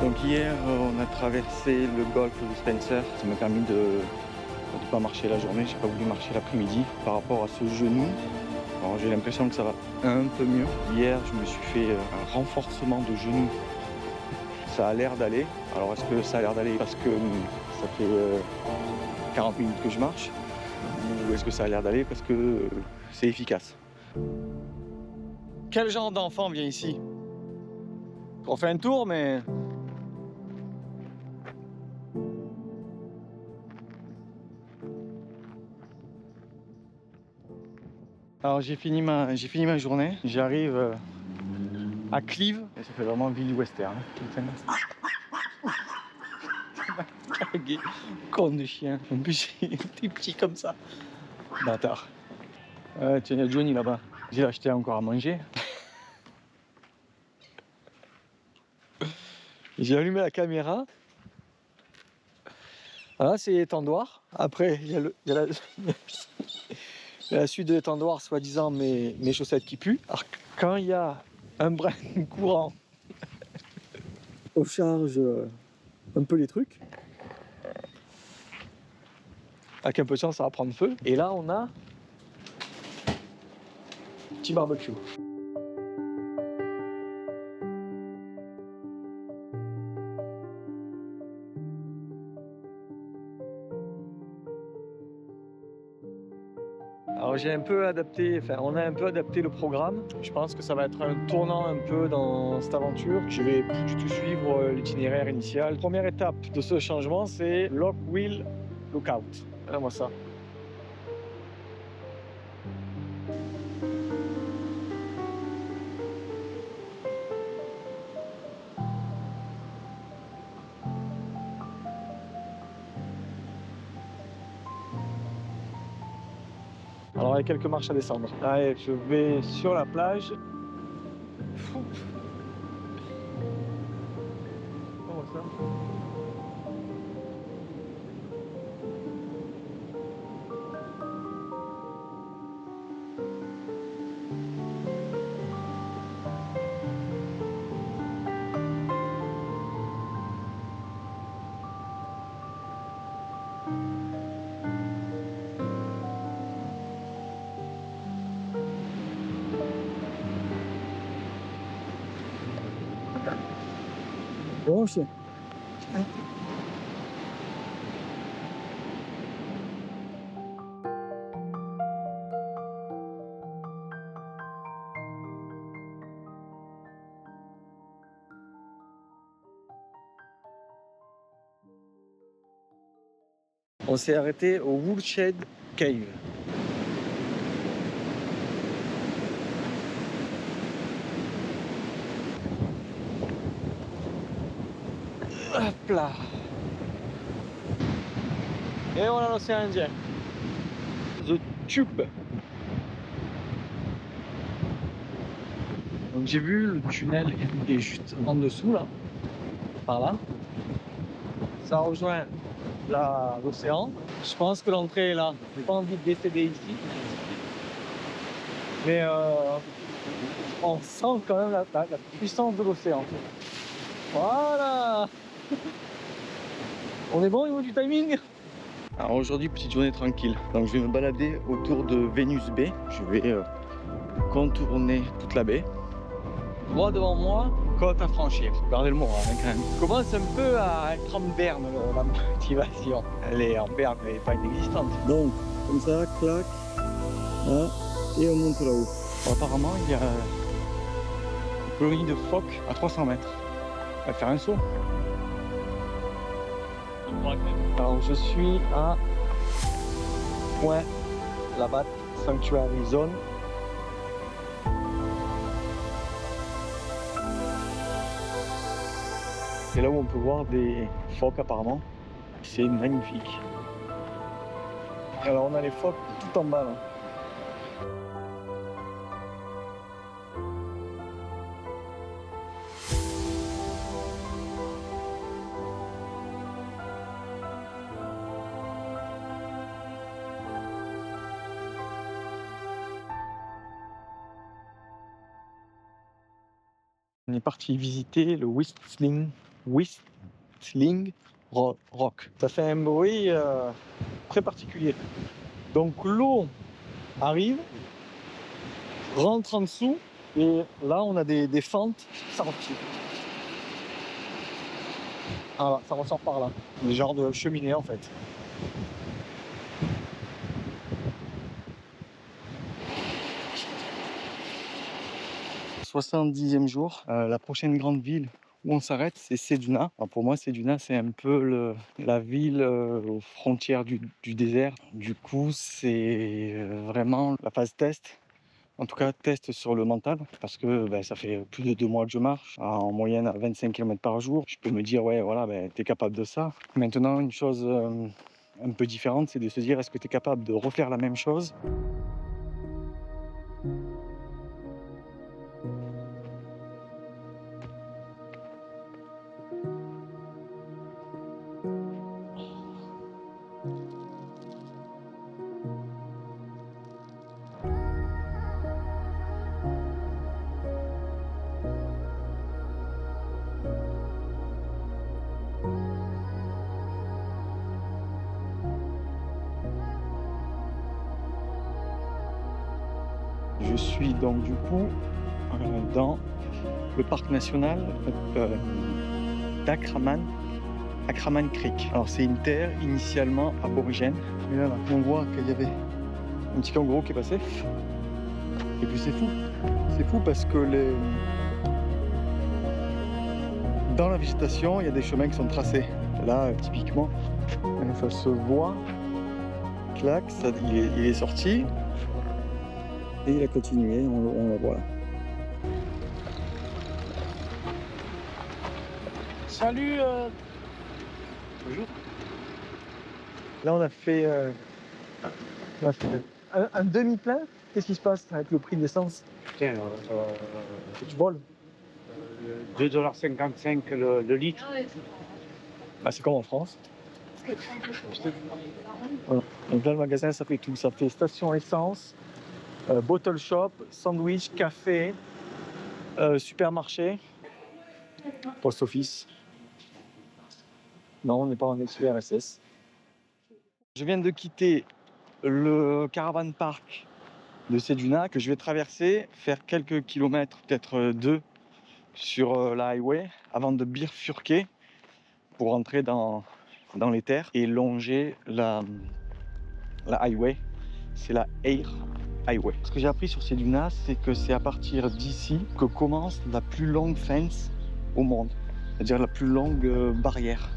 Speaker 2: Donc hier, on a traversé le golfe de Spencer. Ça m'a permis de ne pas marcher la journée. J'ai pas voulu marcher l'après-midi par rapport à ce genou. Alors j'ai l'impression que ça va un peu mieux. Hier, je me suis fait un renforcement de genou. Ça a l'air d'aller. Alors est-ce que ça a l'air d'aller parce que ça fait 40 minutes que je marche? Ou est-ce que ça a l'air d'aller parce que c'est efficace? Quel genre d'enfant vient ici? On fait un tour, mais... Alors j'ai fini ma journée, j'arrive à Cleave, et ça fait vraiment ville western. Con de chien, en plus il est petit comme ça. Bâtard. Tiens, il y a Johnny là-bas, j'ai acheté encore à manger. J'ai allumé la caméra. Là c'est l'étendoir, après il y a la suite de l'étendoir, soi-disant mes chaussettes qui puent. Alors quand il y a un brin courant, on charge un peu les trucs. Avec un peu de chance, ça va prendre feu. Et là, on a un petit barbecue. Alors j'ai un peu adapté, on a un peu adapté le programme. Je pense que ça va être un tournant un peu dans cette aventure. Je vais plus du tout suivre l'itinéraire initial. Première étape de ce changement, c'est Lock Wheel Lookout. Regarde-moi ça. Alors il y a quelques marches à descendre. Allez, je vais sur la plage. Comment ça ?
Speaker 5: Bon chien.
Speaker 2: On s'est arrêté au Woolshed Cave. là. Et voilà l'océan Indien. The Tube. Donc j'ai vu le tunnel est juste en dessous là, par là. Ça rejoint l'océan. Je pense que l'entrée est là. J'ai pas envie de décéder ici. Mais on sent quand même la puissance de l'océan. Voilà. On est bon au niveau du timing? Alors aujourd'hui, petite journée tranquille. Donc je vais me balader autour de Venus Bay. Je vais contourner toute la baie. Droit devant moi, côte à franchir. Regardez le mot hein, quand même. Je commence un peu à être en berne la motivation. Elle est en berne, elle n'est pas inexistante.
Speaker 5: Donc, comme ça, clac, là, et on monte là-haut.
Speaker 2: Bon, apparemment, il y a une colonie de phoques à 300 mètres. On va faire un saut. Alors je suis à Point Labatt Sanctuary Zone. C'est là où on peut voir des phoques apparemment. C'est magnifique. Alors on a les phoques tout en bas là. On est parti visiter le Whistling Rock. Ça fait un bruit très particulier. Donc l'eau arrive, rentre en dessous et là on a des fentes sorties. Ah là, ça ressort par là. Des genres de cheminée en fait. 70e jour, la prochaine grande ville où on s'arrête, c'est Ceduna. Alors pour moi, Ceduna, c'est un peu la ville aux frontières du désert. Du coup, c'est vraiment la phase test. En tout cas, test sur le mental, parce que ça fait plus de 2 mois que je marche, en moyenne à 25 km par jour. Je peux me dire, ouais, voilà, tu es capable de ça. Maintenant, une chose un peu différente, c'est de se dire, est-ce que tu es capable de refaire la même chose ? Je suis donc du coup dans le parc national d'Akraman Creek. Alors c'est une terre initialement aborigène. Et là, on voit qu'il y avait un petit kangourou qui est passé. Et puis c'est fou parce que dans la végétation, il y a des chemins qui sont tracés. Là, typiquement, ça se voit. Clac, il est sorti.
Speaker 5: Et il a continué, on le voit là.
Speaker 2: Salut Bonjour. Là on a fait un demi-plein. Qu'est-ce qui se passe avec le prix de l'essence?
Speaker 3: Tiens,
Speaker 2: Tu voles?
Speaker 3: 2,55 $ le litre.
Speaker 2: C'est comme en France. Voilà. Donc là le magasin ça fait tout. Ça fait station essence, bottle shop, sandwich, café, supermarché, post office. Non, on n'est pas en ex-URSS. Je viens de quitter le caravan park de Ceduna que je vais traverser, faire quelques kilomètres, peut-être 2 sur la highway avant de bifurquer pour rentrer dans les terres et longer la highway. C'est la Air Highway. Ce que j'ai appris sur Ceduna, c'est que c'est à partir d'ici que commence la plus longue fence au monde, c'est-à-dire la plus longue barrière.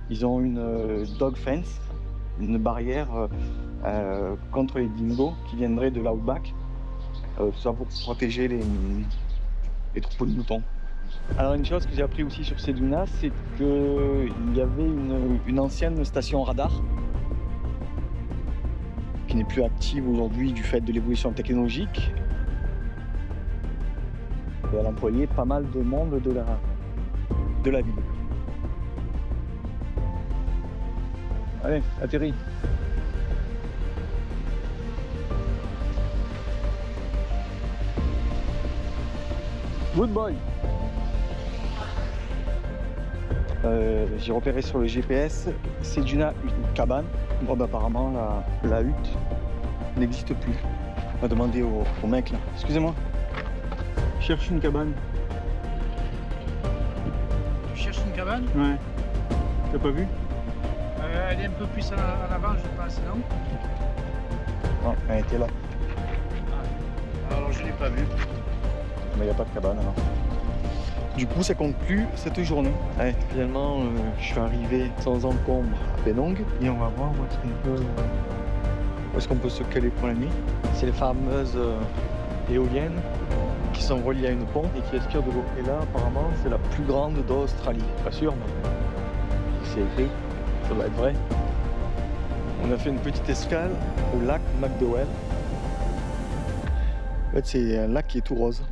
Speaker 2: Ils ont une dog fence, une barrière contre les dingos qui viendraient de l'outback, ça pour protéger les troupeaux de moutons. Alors une chose que j'ai appris aussi sur ces dunas, c'est qu'il y avait une ancienne station radar qui n'est plus active aujourd'hui du fait de l'évolution technologique. Et elle employait pas mal de monde de la ville. Allez, atterris. Good boy. J'ai repéré sur le GPS, c'est une cabane. Bon, bah, apparemment la hutte n'existe plus. On va demander au mec là. Excusez-moi. Je cherche une cabane.
Speaker 3: Tu cherches une cabane?
Speaker 2: Ouais. T'as pas vu?
Speaker 3: Elle est un peu plus en avant, je pense, non?
Speaker 2: Non, elle était là.
Speaker 3: Alors je l'ai pas vue.
Speaker 2: Mais il n'y a pas de cabane alors. Du coup, ça conclut cette journée. Ouais, finalement, je suis arrivé sans encombre à Penong et on va voir où est-ce qu'on peut se caler pour la nuit. C'est les fameuses éoliennes qui sont reliées à une pompe et qui aspirent de l'eau. Et là, apparemment, c'est la plus grande d'Australie. Pas sûr, mais c'est écrit, ça doit être vrai. On a fait une petite escale au lac McDowell. En fait, c'est un lac qui est tout rose.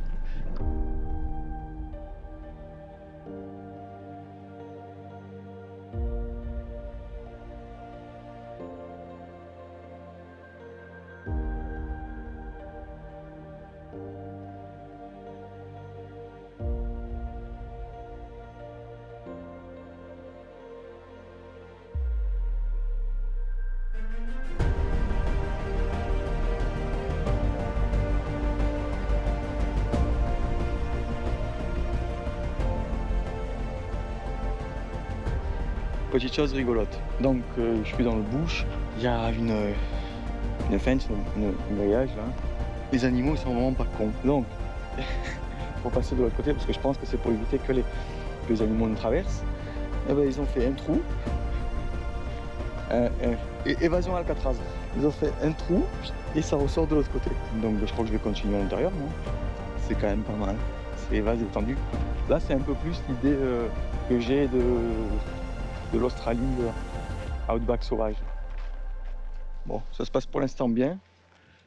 Speaker 2: Petite chose rigolote. Donc je suis dans le bush, il y a une fence, un grillage là. Les animaux ils sont vraiment pas cons. Donc faut passer de l'autre côté parce que je pense que c'est pour éviter que les animaux ne traversent. Et ben, ils ont fait un trou. Évasion Alcatraz. Ils ont fait un trou et ça ressort de l'autre côté. Donc je crois que je vais continuer à l'intérieur, non? C'est quand même pas mal. C'est vase étendu. Là c'est un peu plus l'idée que j'ai de l'Australie outback sauvage. Bon, ça se passe pour l'instant bien.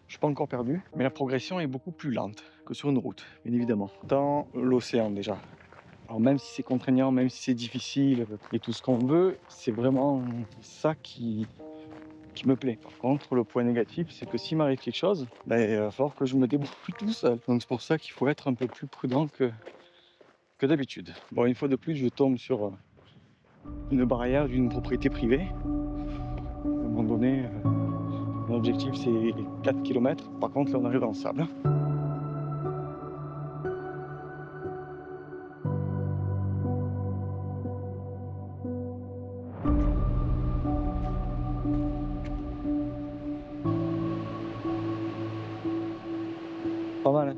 Speaker 2: Je suis pas encore perdu, mais la progression est beaucoup plus lente que sur une route, bien évidemment. Dans l'océan déjà. Alors même si c'est contraignant, même si c'est difficile et tout ce qu'on veut, c'est vraiment ça qui me plaît. Par contre, le point négatif, c'est que s'il m'arrive quelque chose, ben, il va falloir que je me débrouille tout seul. Donc c'est pour ça qu'il faut être un peu plus prudent que d'habitude. Bon, une fois de plus, je tombe sur une barrière d'une propriété privée. À un moment donné, mon objectif c'est 4 km. Par contre, là on arrive dans le sable. Pas mal, hein?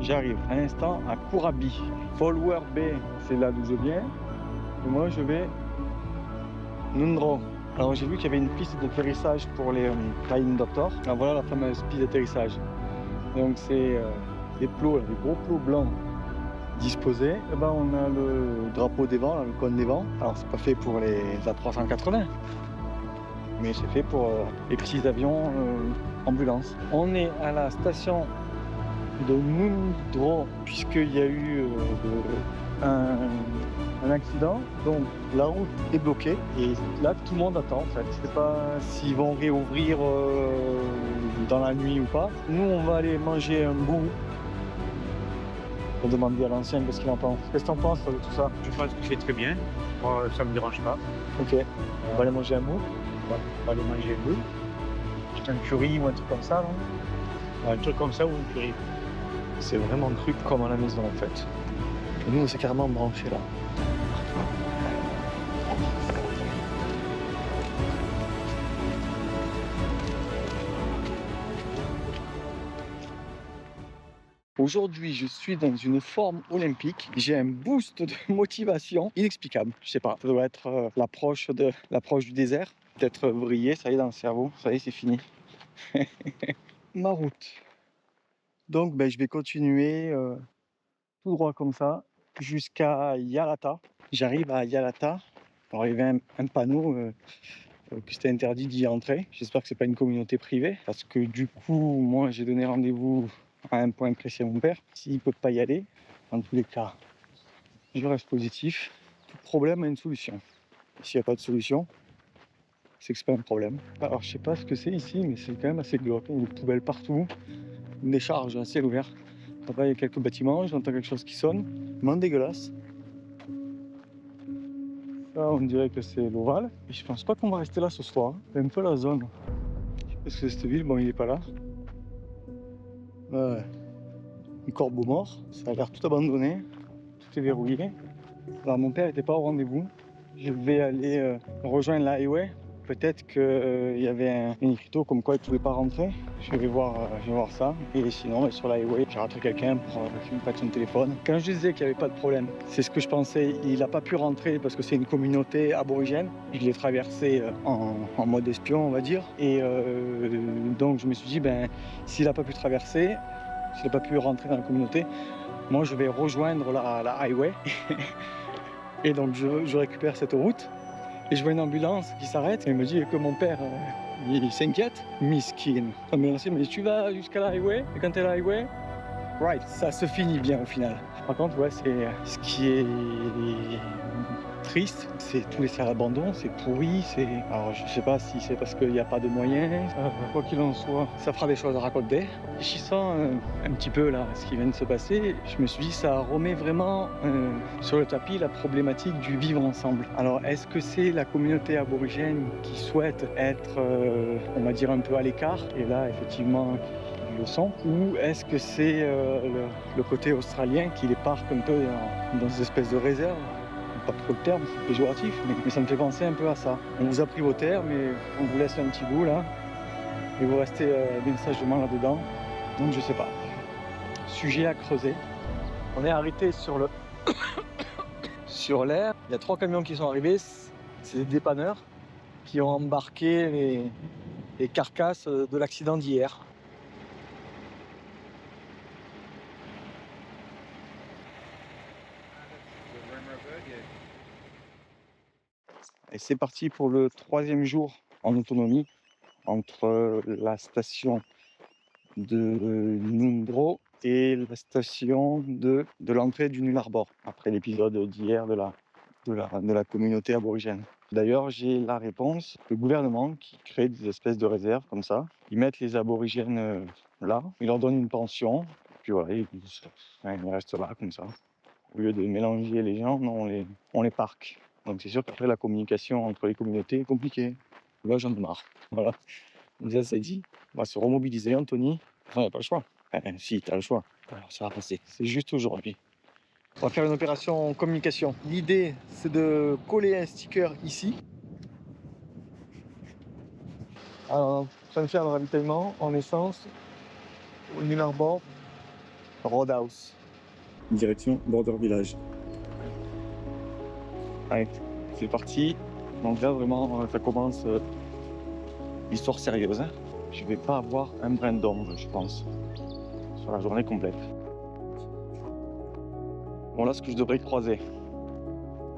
Speaker 2: J'arrive à l'instant à Courabi. Folwer Bay, c'est là d'où je viens. Et moi je vais Nundro. Alors j'ai vu qu'il y avait une piste d'atterrissage pour les Flying Doctor. Alors voilà la fameuse piste d'atterrissage. Donc c'est des plots, des gros plots blancs disposés. Et ben, on a le drapeau des vents, là, le cône des vents. Alors c'est pas fait pour les A380, mais c'est fait pour les petits avions ambulances. On est à la station de Nundro, puisqu'il y a eu un accident, donc la route est bloquée et là tout le monde attend en fait. Je sais pas s'ils vont réouvrir dans la nuit ou pas. Nous on va aller manger un bout. On va demander à l'ancien qu'est-ce qu'il en pense. Qu'est-ce que t'en penses de tout ça?
Speaker 3: Je pense que c'est très bien. Moi, ça me dérange pas.
Speaker 2: Ok, on va aller manger un bout.
Speaker 3: On va aller manger un bout.
Speaker 2: Un curry ou un truc comme ça, non?
Speaker 3: Un truc comme ça ou une curry.
Speaker 2: C'est vraiment un truc comme à la maison en fait. Et nous on s'est carrément branché là. Aujourd'hui, je suis dans une forme olympique. J'ai un boost de motivation inexplicable. Je sais pas, ça doit être l'approche du désert. Peut-être vrillé, ça y est, dans le cerveau. Ça y est, c'est fini. Ma route. Donc, je vais continuer tout droit comme ça jusqu'à Yalata. J'arrive à Yalata. Alors, il y avait un panneau que c'était interdit d'y entrer. J'espère que c'est pas une communauté privée parce que du coup, moi, j'ai donné rendez-vous à un point précis à mon père. S'il ne peut pas y aller, dans tous les cas, je reste positif. Tout problème a une solution. S'il n'y a pas de solution, c'est que c'est pas un problème. Alors, je sais pas ce que c'est ici, mais c'est quand même assez glauque. Il y a des poubelles partout, une décharge à ciel ouvert. Là-bas, il y a quelques bâtiments, j'entends quelque chose qui sonne. Vraiment dégueulasse. Là, on dirait que c'est l'Oval. Et je pense pas qu'on va rester là ce soir. C'est un peu la zone. Parce que cette ville, bon, il est pas là. Ouais. Un corbeau mort. Ça a l'air tout abandonné. Tout est verrouillé. Alors, mon père n'était pas au rendez-vous. Je vais aller rejoindre la highway. Peut-être qu'il y avait une écriteau comme quoi il ne pouvait pas rentrer. Je vais voir ça. Et sinon, sur la highway, j'ai raté quelqu'un pour qu'il me prête son téléphone. Quand je disais qu'il n'y avait pas de problème, c'est ce que je pensais. Il n'a pas pu rentrer parce que c'est une communauté aborigène. Je l'ai traversé en mode espion, on va dire. Et donc, je me suis dit, s'il n'a pas pu traverser, s'il n'a pas pu rentrer dans la communauté, moi, je vais rejoindre la highway. Et donc, je récupère cette route. Et je vois une ambulance qui s'arrête et il me dit que mon père, il s'inquiète. Miskin. L'ambulance me dit, tu vas jusqu'à la highway? Et quand t'es à la highway, right, ça se finit bien au final. Par contre, ouais, c'est ce qui est triste, c'est tous les salles d'abandon, c'est pourri, Alors je sais pas si c'est parce qu'il n'y a pas de moyens, quoi qu'il en soit, ça fera des choses à raconter. Réfléchissant un petit peu là, ce qui vient de se passer, je me suis dit ça remet vraiment sur le tapis la problématique du vivre ensemble. Alors est-ce que c'est la communauté aborigène qui souhaite être, on va dire un peu à l'écart, et là effectivement le sont, ou est-ce que c'est le côté australien qui les parque un peu dans des espèces de réserves? Pas trop de termes, c'est péjoratif, mais ça me fait penser un peu à ça. On vous a pris vos terres, mais on vous laisse un petit bout là, et vous restez bien sagement là-dedans. Donc je sais pas. Sujet à creuser. On est arrêté sur le sur l'air. Il y a 3 camions qui sont arrivés, c'est des dépanneurs qui ont embarqué les carcasses de l'accident d'hier. Et c'est parti pour le 3e jour en autonomie entre la station de Nundro et la station de l'entrée du Null Arbor, après l'épisode d'hier de la communauté aborigène. D'ailleurs, j'ai la réponse, le gouvernement qui crée des espèces de réserves comme ça. Ils mettent les aborigènes là, ils leur donnent une pension, puis voilà, ils restent là comme ça. Au lieu de mélanger les gens, non, on les parque. Donc c'est sûr qu'après la communication entre les communautés est compliquée. Là j'en ai marre. Voilà. Déjà ça dit, on va se remobiliser Anthony. Enfin, il n'y a pas le choix. Si, tu as le choix. Alors ça va passer. C'est juste aujourd'hui. On va faire une opération communication. L'idée c'est de coller un sticker ici. Alors, en train de faire le ravitaillement en essence au Null Arbor Roadhouse. Direction Border Village. Allez, c'est parti. Donc là, vraiment, ça commence l'histoire sérieuse. Hein. Je vais pas avoir un brin d'ombre, je pense, sur la journée complète. Bon, là, ce que je devrais croiser.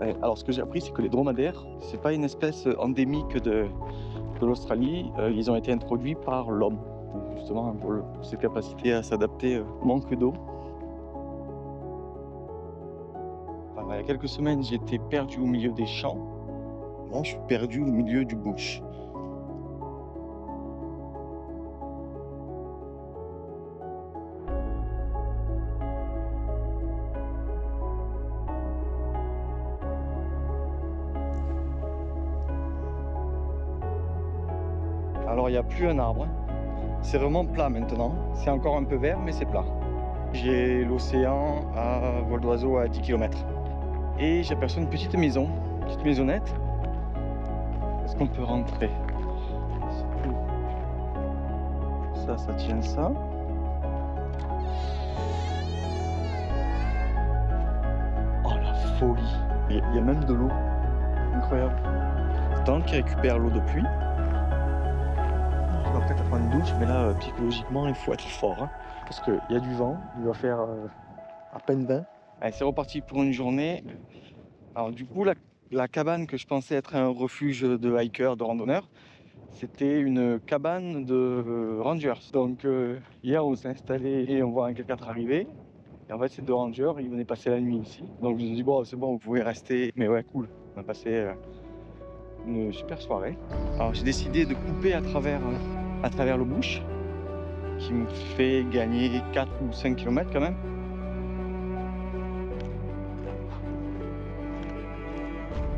Speaker 2: Allez, alors, ce que j'ai appris, c'est que les dromadaires, c'est pas une espèce endémique de l'Australie. Ils ont été introduits par l'homme, justement, pour ses capacités à s'adapter au manque d'eau. Il y a quelques semaines, j'étais perdu au milieu des champs. Là, je suis perdu au milieu du bush. Alors, il n'y a plus un arbre. C'est vraiment plat maintenant. C'est encore un peu vert, mais c'est plat. J'ai l'océan à vol d'oiseau à 10 km. Et j'aperçois une petite maison, une petite maisonnette. Est-ce qu'on peut rentrer? Ça tient ça. folie. Il y a même de l'eau. Incroyable. Tant qu'il récupère l'eau de pluie, on va peut-être prendre une douche, mais là, psychologiquement, il faut être fort. Hein, parce qu'il y a du vent, il va faire à peine 20. Allez, c'est reparti pour une journée. Alors du coup, la cabane que je pensais être un refuge de hikers, de randonneurs, c'était une cabane de rangers. Donc hier, on s'est installé et on voit un 4x4 arriver. Et en fait, ces 2 rangers, ils venaient passer la nuit ici. Donc je me suis dit, bon, c'est bon, vous pouvez rester. Mais ouais, cool. On a passé une super soirée. Alors j'ai décidé de couper à travers le bush, qui me fait gagner 4 ou 5 km quand même.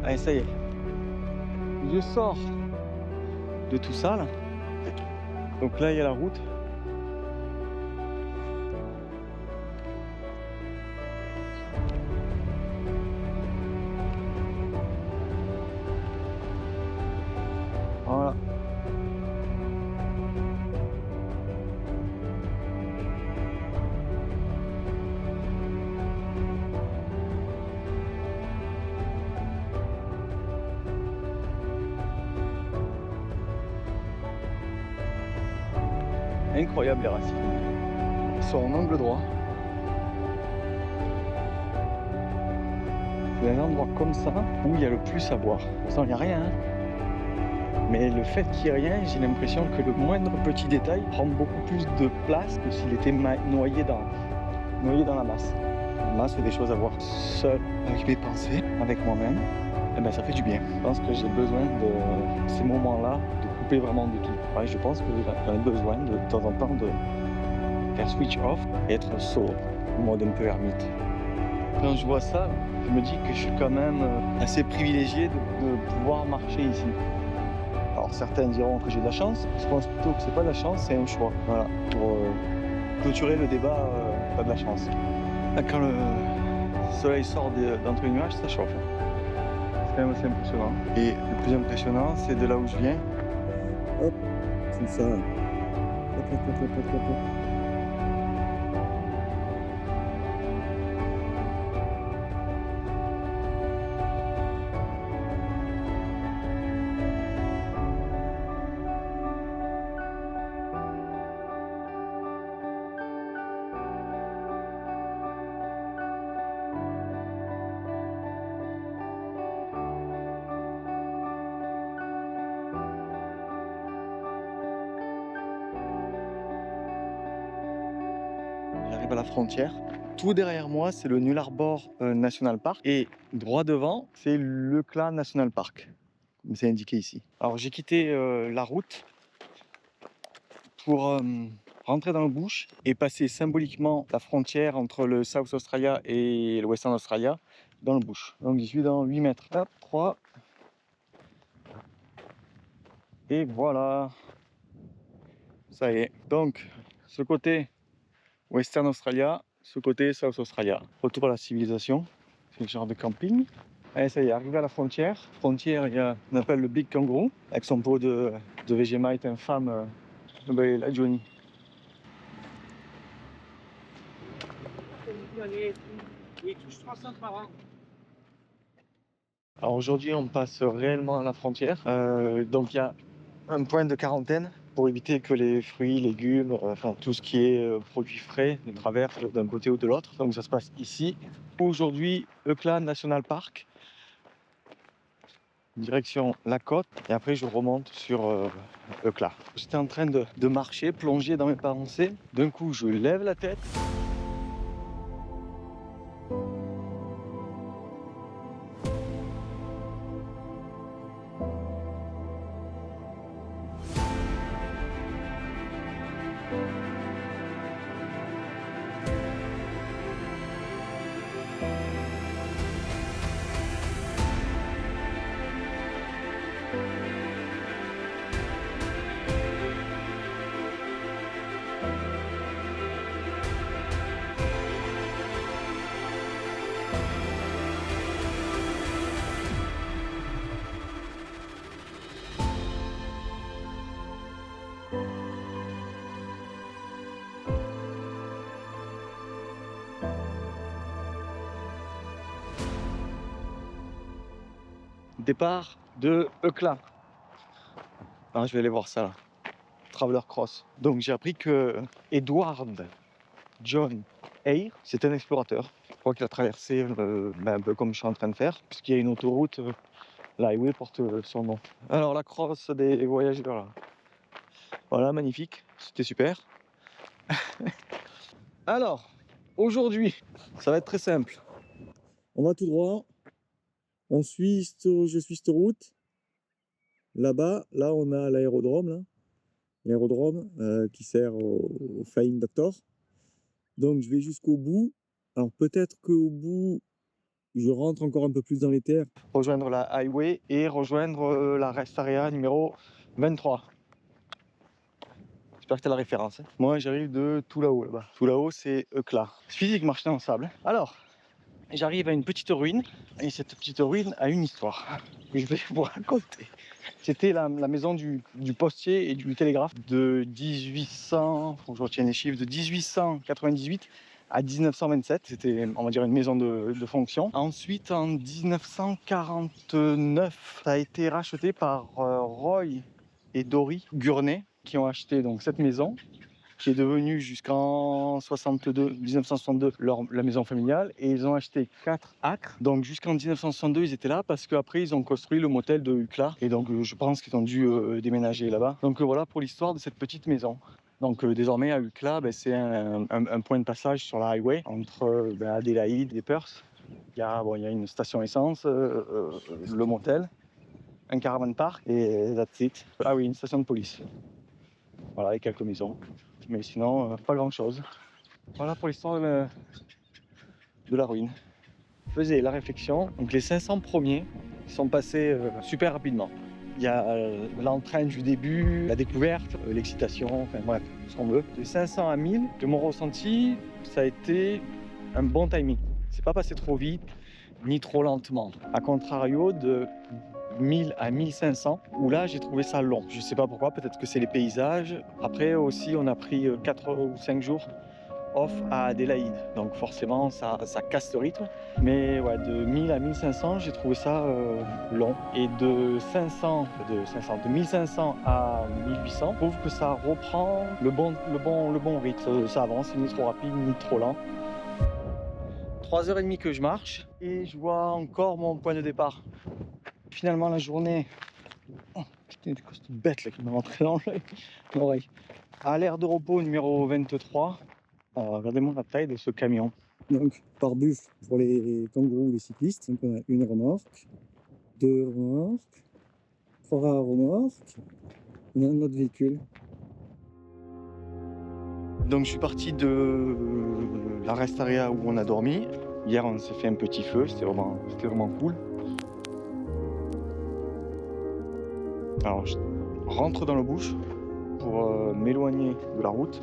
Speaker 2: Allez, ça y est. Je sors de tout ça là. Donc là, il y a la route. Voilà. Incroyable les racines. Ils sont en angle droit. C'est un endroit comme ça où il y a le plus à voir. Pourtant il n'y a rien. Hein. Mais le fait qu'il n'y ait rien, j'ai l'impression que le moindre petit détail prend beaucoup plus de place que s'il était noyé dans la masse. La masse, c'est des choses à voir seul, avec mes pensées, avec moi-même. Et ben ça fait du bien. Je pense que j'ai besoin de ces moments-là, de couper vraiment de tout. Ouais, je pense que j'en ai besoin de temps en temps de faire switch off et être sobre, en mode un peu ermite. Quand je vois ça, je me dis que je suis quand même assez privilégié de pouvoir marcher ici. Alors certains diront que j'ai de la chance, je pense plutôt que c'est pas de la chance, c'est un choix. Voilà, pour clôturer le débat, pas de la chance. Là, quand le soleil sort d'entre les nuages, ça chauffe. C'est quand même assez impressionnant. Et le plus impressionnant, c'est de là où je viens.
Speaker 5: Hop, c'est ça. Hop, hop, hop, hop, hop, hop, hop.
Speaker 2: J'arrive à la frontière. Tout derrière moi, c'est le Nullarbor National Park. Et droit devant, c'est le Kla National Park, comme c'est indiqué ici. Alors j'ai quitté la route pour rentrer dans le bush et passer symboliquement la frontière entre le South Australia et le Western Australia dans le bush. Donc j'y suis dans 8 mètres. Hop, 3. Et voilà. Ça y est. Donc, ce côté Western Australia, ce côté South Australia. Retour à la civilisation, c'est le genre de camping. Allez, ça y est, arrivé à la frontière. Frontière, il y a, on appelle le Big Kangaroo, avec son pot de Vegemite infâme. Ben, là, Johnny.
Speaker 3: Il touche 300 par an.
Speaker 2: Alors aujourd'hui, on passe réellement à la frontière. Donc il y a un point de quarantaine pour éviter que les fruits, légumes, enfin tout ce qui est produits frais ne traversent d'un côté ou de l'autre. Donc ça se passe ici. Aujourd'hui, Eucla National Park, direction la côte, et après je remonte sur Eucla. J'étais en train de marcher, plonger dans mes pensées. D'un coup, je lève la tête. départ de Eucla. Ah, je vais aller voir ça là. Traveler Cross. Donc j'ai appris que Edward John Eyre, c'est un explorateur. Je crois qu'il a traversé un peu comme je suis en train de faire, puisqu'il y a une autoroute, l'highway porte son nom. Alors la crosse des voyageurs là. Voilà, magnifique, c'était super. Alors, aujourd'hui, ça va être très simple.
Speaker 5: On va tout droit. Je suis cette route. Là-bas, là, on a l'aérodrome, là. L'aérodrome qui sert au Flying Doctor. Donc, je vais jusqu'au bout. Alors, peut-être qu'au bout, je rentre encore un peu plus dans les terres.
Speaker 2: Rejoindre la highway et rejoindre la rest area numéro 23. J'espère que tu as la référence. Moi, j'arrive de tout là-haut, là-bas. Tout là-haut, c'est Eucla. Physique marcher en sable. Alors, j'arrive à une petite ruine. Et cette petite ruine a une histoire que je vais vous raconter. C'était la maison du postier et du télégraphe de 1800, faut que je retienne les chiffres, de 1898 à 1927. C'était, on va dire, une maison de fonction. Ensuite, en 1949, ça a été racheté par Roy et Dory Gurney, qui ont acheté donc cette maison, qui est devenue jusqu'en 1962 la maison familiale, et ils ont acheté 4 acres. Donc jusqu'en 1962 ils étaient là parce qu'après ils ont construit le motel de Eucla, et donc je pense qu'ils ont dû déménager là-bas. Donc voilà pour l'histoire de cette petite maison. Donc désormais à Eucla, c'est un point de passage sur la highway entre Adélaïde et Perth. Il y a une station essence, le motel, un caravan park et that's it. Ah oui, une station de police. Voilà, et quelques maisons. Mais sinon, pas grand chose. Voilà pour l'histoire de la ruine. Je faisais la réflexion, donc les 500 premiers sont passés super rapidement. Il y a l'entrain du début, la découverte, l'excitation, enfin bref, ce qu'on veut. De 500 à 1000, de mon ressenti, ça a été un bon timing. C'est pas passé trop vite, ni trop lentement. A contrario de 1000 à 1500, où là j'ai trouvé ça long. Je sais pas pourquoi, peut-être que c'est les paysages. Après aussi on a pris 4 ou 5 jours off à Adélaïde, donc forcément ça casse le rythme. Mais ouais, de 1000 à 1500 j'ai trouvé ça long. Et de 1500 à 1800, je trouve que ça reprend le bon rythme. Ça avance, ni trop rapide ni trop lent. 3h30 que je marche et je vois encore mon point de départ. Finalement la journée, oh putain, c'est une bête là qui m'a rentré dans l'oreille. À l'aire de repos numéro 23, regardez-moi la taille de ce camion.
Speaker 5: Donc, par buffle pour les kangourous, les cyclistes. Donc, on a une remorque, 2 remorques, 3 remorques. On a un autre véhicule.
Speaker 2: Donc je suis parti de la rest area où on a dormi. Hier on s'est fait un petit feu, c'était vraiment cool. Alors je rentre dans le bush pour m'éloigner de la route.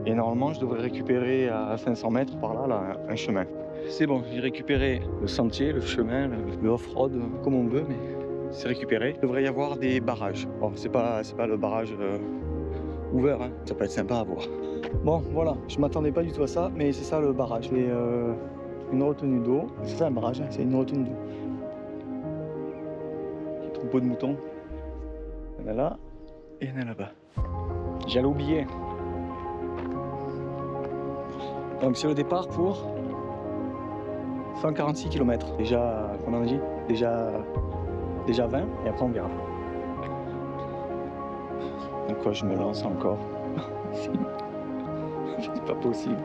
Speaker 2: Et normalement je devrais récupérer à 500 mètres par là un chemin. C'est bon, j'ai récupéré le sentier, le chemin, le off-road, comme on veut, mais c'est récupéré. Il devrait y avoir des barrages. Bon, c'est pas le barrage ouvert, hein. Ça peut être sympa à voir. Bon, voilà, je m'attendais pas du tout à ça, mais c'est ça le barrage. C'est une retenue d'eau. C'est ça un barrage, hein, c'est une retenue d'eau. Petit troupeau de moutons. Il y en a là et il y en a là-bas. J'allais oublier. Donc c'est le départ pour 146 km. Déjà, comment on dit, déjà 20 et après on verra. Donc quoi, je me lance encore. C'est pas possible.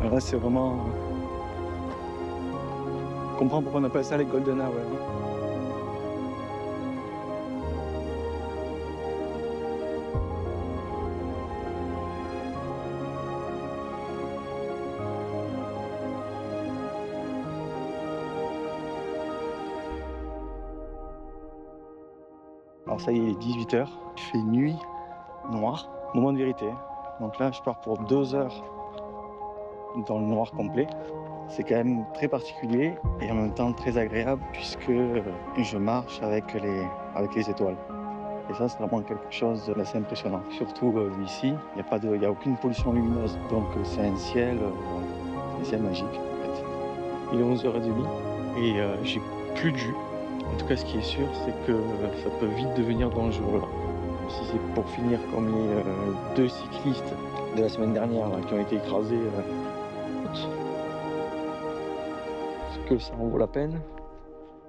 Speaker 2: Alors là c'est vraiment... Je comprends pourquoi on appelle ça les Golden Hours. Alors ça y est, il est 18h, il fait nuit noire, moment de vérité. Donc là je pars pour 2 heures dans le noir complet. C'est quand même très particulier et en même temps très agréable puisque je marche avec les étoiles. Et ça c'est vraiment quelque chose d'assez impressionnant. Surtout ici, il n'y a aucune pollution lumineuse. Donc c'est un ciel magique en fait. Il est 11h30 et j'ai plus de jus. En tout cas, ce qui est sûr, c'est que ça peut vite devenir dangereux. Si c'est pour finir comme les 2 cyclistes de la semaine dernière là, qui ont été écrasés, est-ce que ça en vaut la peine?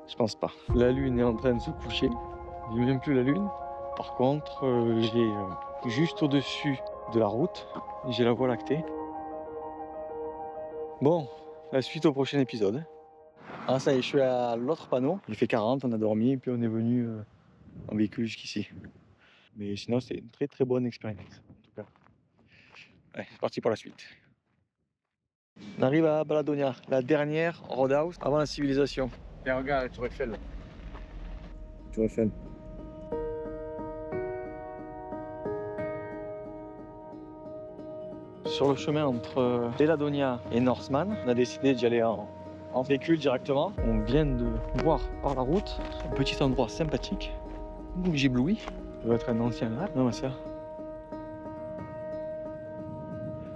Speaker 2: Je pense pas. La lune est en train de se coucher. J'ai même plus la lune. Par contre, j'ai juste au-dessus de la route, j'ai la Voie lactée. Bon, la suite au prochain épisode. Ah ça y est, je suis à l'autre panneau. J'ai fait 40, on a dormi et puis on est venu en véhicule jusqu'ici. Mais sinon, c'est une très très bonne expérience en tout cas. Allez, c'est parti pour la suite. On arrive à Baladonia, la dernière roadhouse avant la civilisation.
Speaker 3: Et regarde la Tour Eiffel.
Speaker 5: Tour Eiffel.
Speaker 2: Sur le chemin entre Beladonia et Norseman, on a décidé d'y aller en véhicule directement. On vient de voir par la route un petit endroit sympathique où j'éblouis. Ça doit être un ancien lac, non ma soeur?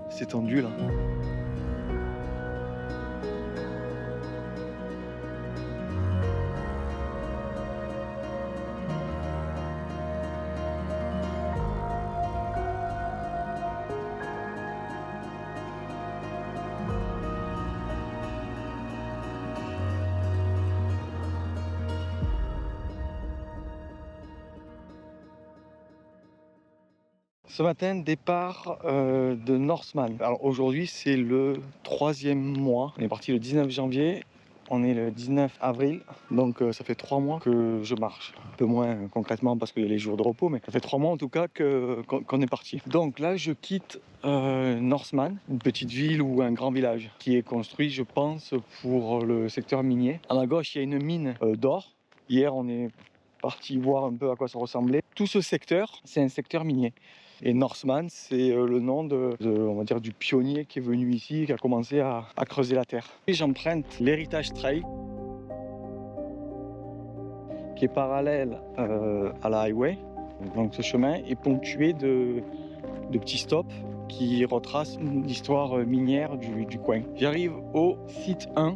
Speaker 2: C'est tendu là. Ce matin, départ de Norseman. Alors aujourd'hui, c'est le 3e mois. On est parti le 19 janvier. On est le 19 avril, donc ça fait 3 mois que je marche. Un peu moins concrètement parce qu'il y a les jours de repos, mais ça fait 3 mois en tout cas qu'on est parti. Donc là, je quitte Norseman, une petite ville ou un grand village qui est construit, je pense, pour le secteur minier. À ma gauche, il y a une mine d'or. Hier, on est parti voir un peu à quoi ça ressemblait. Tout ce secteur, c'est un secteur minier. Et Norseman, c'est le nom on va dire, du pionnier qui est venu ici, qui a commencé à creuser la terre. Et j'emprunte l'Heritage Trail, qui est parallèle à la highway. Donc ce chemin est ponctué de petits stops qui retracent l'histoire minière du coin. J'arrive au site 1.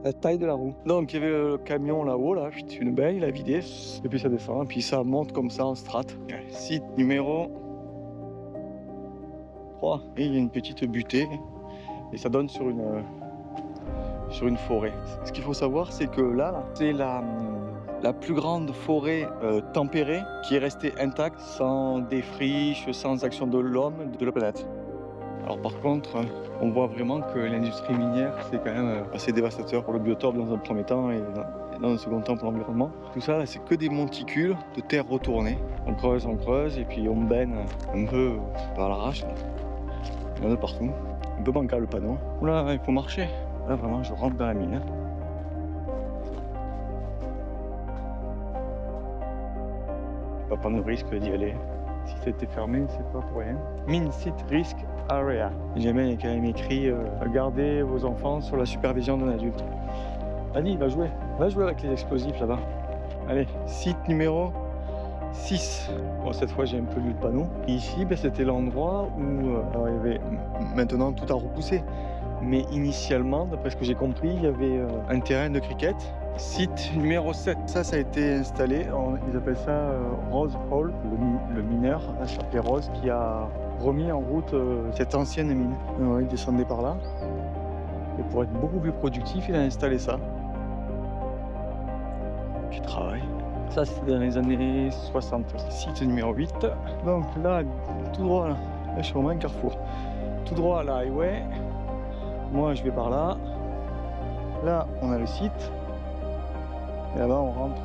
Speaker 2: La taille de la roue. Donc il y avait le camion là-haut, là, une belle, il a vidé, et puis ça descend, et puis ça monte comme ça en strate. Site numéro 3. Et il y a une petite butée, et ça donne sur une forêt. Ce qu'il faut savoir, c'est que là, c'est la plus grande forêt tempérée qui est restée intacte, sans défriche, sans action de l'homme, de la planète. Alors par contre, on voit vraiment que l'industrie minière, c'est quand même assez dévastateur pour le biotope dans un premier temps et dans un second temps pour l'environnement. Tout ça, c'est que des monticules de terre retournée. On creuse et puis on baigne un peu à l'arrache. Il y en a partout. Un peu bancal le panneau. Oula, il faut marcher. Là vraiment, je rentre dans la mine. Pas prendre le risque d'y aller. Si c'était fermé, c'est pas pour rien. Mine Site Risk Area. Jamais il y a quand même écrit gardez vos enfants sur la supervision d'un adulte. Allez, va jouer avec les explosifs là-bas. Allez, site numéro 6. Bon, cette fois j'ai un peu lu le panneau. Et ici, c'était l'endroit où alors, il y avait maintenant tout a repoussé. Mais initialement, d'après ce que j'ai compris, il y avait un terrain de cricket. Site numéro 7. Ça a été installé, ils appellent ça Rose Hall. Le mineur s'appelait Rose qui a remis en route cette ancienne mine. Alors, il descendait par là. Et pour être beaucoup plus productif, il a installé ça. Qui travaille. Ça, c'était dans les années 60. Site numéro 8. Donc là, tout droit, là je suis vraiment un carrefour. Tout droit à la highway. Moi, je vais par là. Là, on a le site. Et là-bas, on rentre.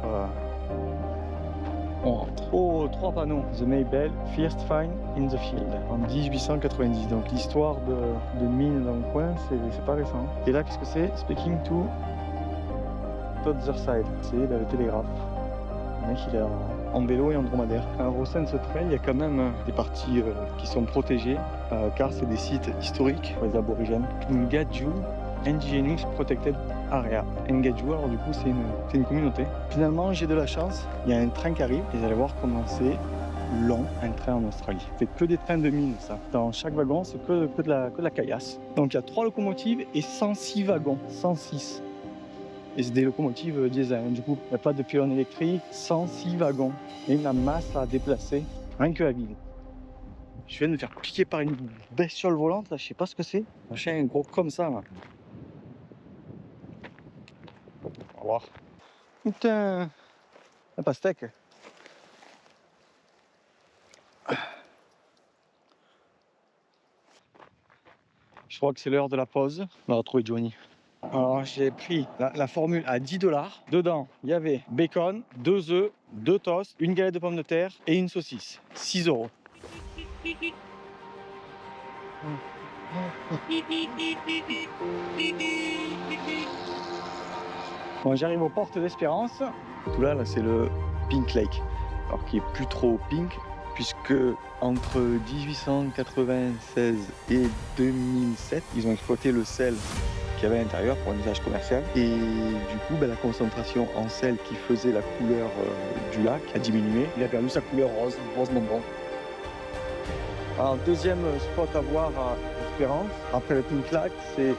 Speaker 2: Oh, 3 panneaux. The Maybell, First Find in the Field. En 1890. Donc l'histoire de mine dans le coin, c'est pas récent. Et là, qu'est-ce que c'est? Speaking to Other Side. C'est le télégraphe. Le mec, il est en vélo et en dromadaire. Alors, au sein de ce trail, il y a quand même des parties qui sont protégées, car c'est des sites historiques pour les aborigènes. Ngaju Indigenous Protected Area. Ngaju, alors du coup, c'est une communauté. Finalement, j'ai de la chance. Il y a un train qui arrive et vous allez voir comment c'est long, un train en Australie. C'est que des trains de mine, ça. Dans chaque wagon, c'est que de la caillasse. Donc, il y a 3 locomotives et 106 wagons. 106. Et c'est des locomotives diesel. Du coup, il n'y a pas de pylône électrique, 106 wagons. Et une masse à déplacer, rien que la ville. Je viens de me faire piquer par une bestiole volante, là, je sais pas ce que c'est. Un chien gros comme ça, là. On va voir. Putain, un pastèque. Je crois que c'est l'heure de la pause. On va retrouver Johnny. Alors j'ai pris la formule à 10 $. Dedans, il y avait bacon, 2 œufs, 2 toasts, une galette de pommes de terre et une saucisse. 6 €. Bon, j'arrive aux portes d'Espérance. Tout là c'est le Pink Lake. Alors qui est plus trop pink, puisque entre 1896 et 2007, ils ont exploité le sel qu'il y avait à l'intérieur pour un usage commercial. Et du coup, la concentration en sel qui faisait la couleur du lac a diminué. Il a perdu sa couleur rose bonbon. Alors, deuxième spot à voir à Espérance, après le Pink Lake, c'est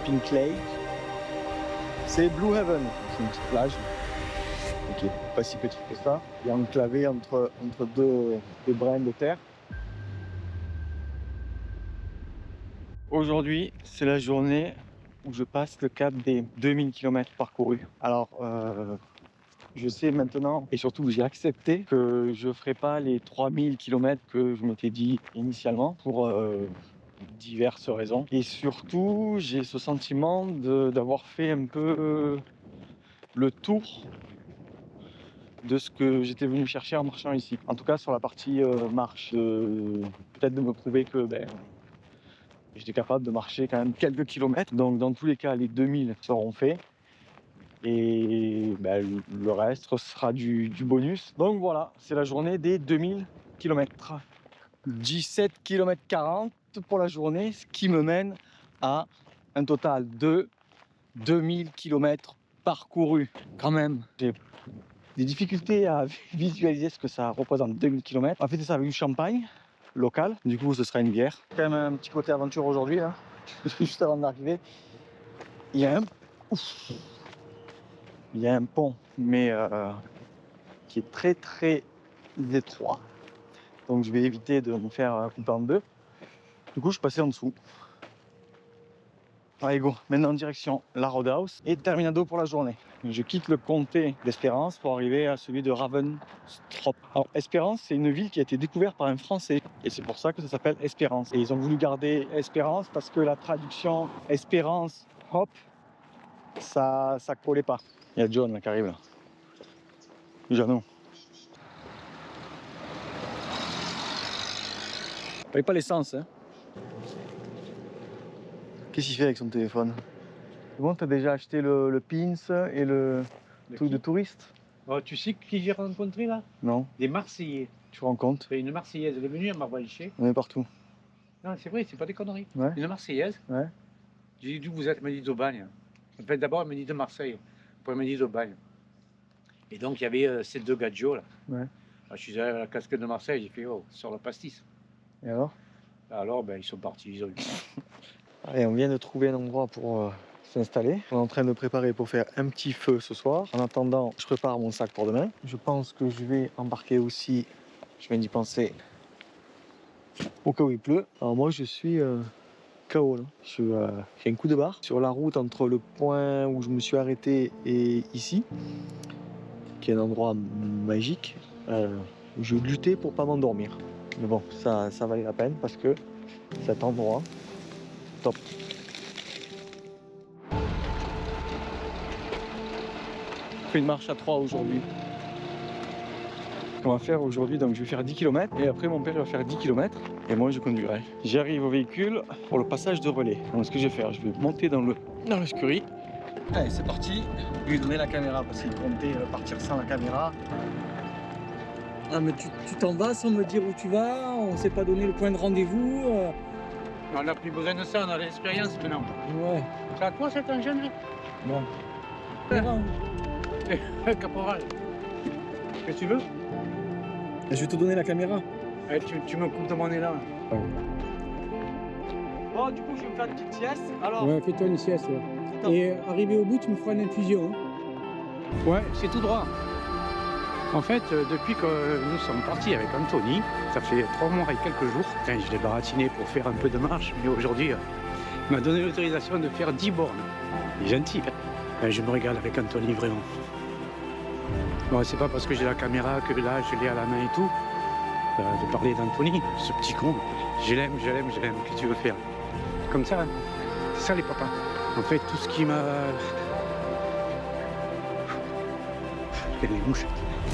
Speaker 2: Pink Lake, c'est Blue Heaven, c'est une petite plage. Ok, pas si petit que ça. Il est enclavé entre deux brins de terre. Aujourd'hui, c'est la journée où je passe le cap des 2000 km parcourus. Alors, je sais maintenant, et surtout j'ai accepté que je ne ferai pas les 3000 km que je m'étais dit initialement pour diverses raisons. Et surtout, j'ai ce sentiment d'avoir fait un peu le tour de ce que j'étais venu chercher en marchant ici. En tout cas sur la partie marche. Peut-être de me prouver que j'étais capable de marcher quand même quelques kilomètres. Donc dans tous les cas, les 2000 seront faits. Et le reste sera du bonus. Donc voilà, c'est la journée des 2000 km. 17 km 40 pour la journée, ce qui me mène à un total de 2000 km parcourus. Quand même, j'ai des difficultés à visualiser ce que ça représente 2000 km. On va fêter ça avec du champagne local. Du coup, ce sera une bière. Quand même un petit côté aventure aujourd'hui. Hein. Juste avant d'arriver, il y a un pont, mais qui est très très étroit. Donc je vais éviter de me faire couper en deux. Du coup, je passais en dessous. Allez go, maintenant en direction la Roadhouse et terminado pour la journée. Je quitte le comté d'Espérance pour arriver à celui de Ravenstrop. Alors Espérance, c'est une ville qui a été découverte par un Français et c'est pour ça que ça s'appelle Espérance. Et ils ont voulu garder Espérance parce que la traduction Espérance, hop, ça collait pas. Il y a John là, qui arrive là. Jeannot. Paye pas l'essence, hein. Qu'est-ce qu'il fait avec son téléphone? C'est bon, t'as déjà acheté le pins et le truc de touriste?
Speaker 3: Oh, tu sais qui j'ai rencontré là?
Speaker 2: Non.
Speaker 3: Des Marseillais.
Speaker 2: Tu te rends compte?
Speaker 3: Une Marseillaise, elle est venue à Marbalichet.
Speaker 2: On est partout.
Speaker 3: Non, c'est vrai, c'est pas des conneries.
Speaker 2: Ouais.
Speaker 3: Une Marseillaise.
Speaker 2: Ouais.
Speaker 3: J'ai dit d'où vous êtes, elle m'a dit d'Aubagne. En fait, d'abord, elle m'a dit de Marseille. Après, elle m'a dit d'Aubagne. Et donc, il y avait ces deux gadgets là.
Speaker 2: Ouais.
Speaker 3: Alors, je suis allé à la casquette de Marseille, j'ai fait, oh, sur le pastis.
Speaker 2: Et alors?
Speaker 3: Alors, ils sont partis, ils ont eu.
Speaker 2: Allez, on vient de trouver un endroit pour s'installer. On est en train de préparer pour faire un petit feu ce soir. En attendant, je prépare mon sac pour demain. Je pense que je vais embarquer aussi, je viens d'y penser, au cas où il pleut. Alors moi, je suis KO. J'ai un coup de barre sur la route entre le point où je me suis arrêté et ici, qui est un endroit magique. Je luttais pour pas m'endormir. Mais bon, ça valait la peine parce que cet endroit, top. On fait une marche à 3 aujourd'hui. On va faire aujourd'hui, donc je vais faire 10 km et après mon père il va faire 10 km et moi je conduirai. J'arrive au véhicule pour le passage de relais. Donc ce que je vais faire, je vais monter dans l'escurie. Allez, c'est parti. Je vais lui donner la caméra parce qu'il comptait partir sans la caméra. Ah mais tu t'en vas sans me dire où tu vas, on s'est pas donné le point de rendez-vous.
Speaker 3: On n'a plus besoin de ça, on a l'expérience maintenant.
Speaker 2: Ouais.
Speaker 3: C'est à toi cet engin là?
Speaker 2: Bon.
Speaker 3: Caporal. Qu'est-ce que tu veux?
Speaker 2: Je vais te donner la caméra.
Speaker 3: Tu me coupes de mon élan.
Speaker 2: Bon, du coup, je vais me faire une petite sieste. Alors,
Speaker 3: Ouais, fais-toi une sieste. Ouais. Et arrivé au bout, tu me feras une infusion. Hein. Ouais, c'est tout droit. En fait, depuis que nous sommes partis avec Anthony, ça fait 3 mois et quelques jours, enfin, je l'ai baratiné pour faire un peu de marche, mais aujourd'hui, il m'a donné l'autorisation de faire 10 bornes. Il est gentil. Hein. Je me régale avec Anthony, vraiment. Bon, c'est pas parce que j'ai la caméra que là, je l'ai à la main et tout, de parler d'Anthony, ce petit con. Je l'aime, je l'aime, je l'aime. Qu'est-ce que tu veux faire? Comme ça, hein. C'est ça les papas. En fait, tout ce qui m'a... Les mouches.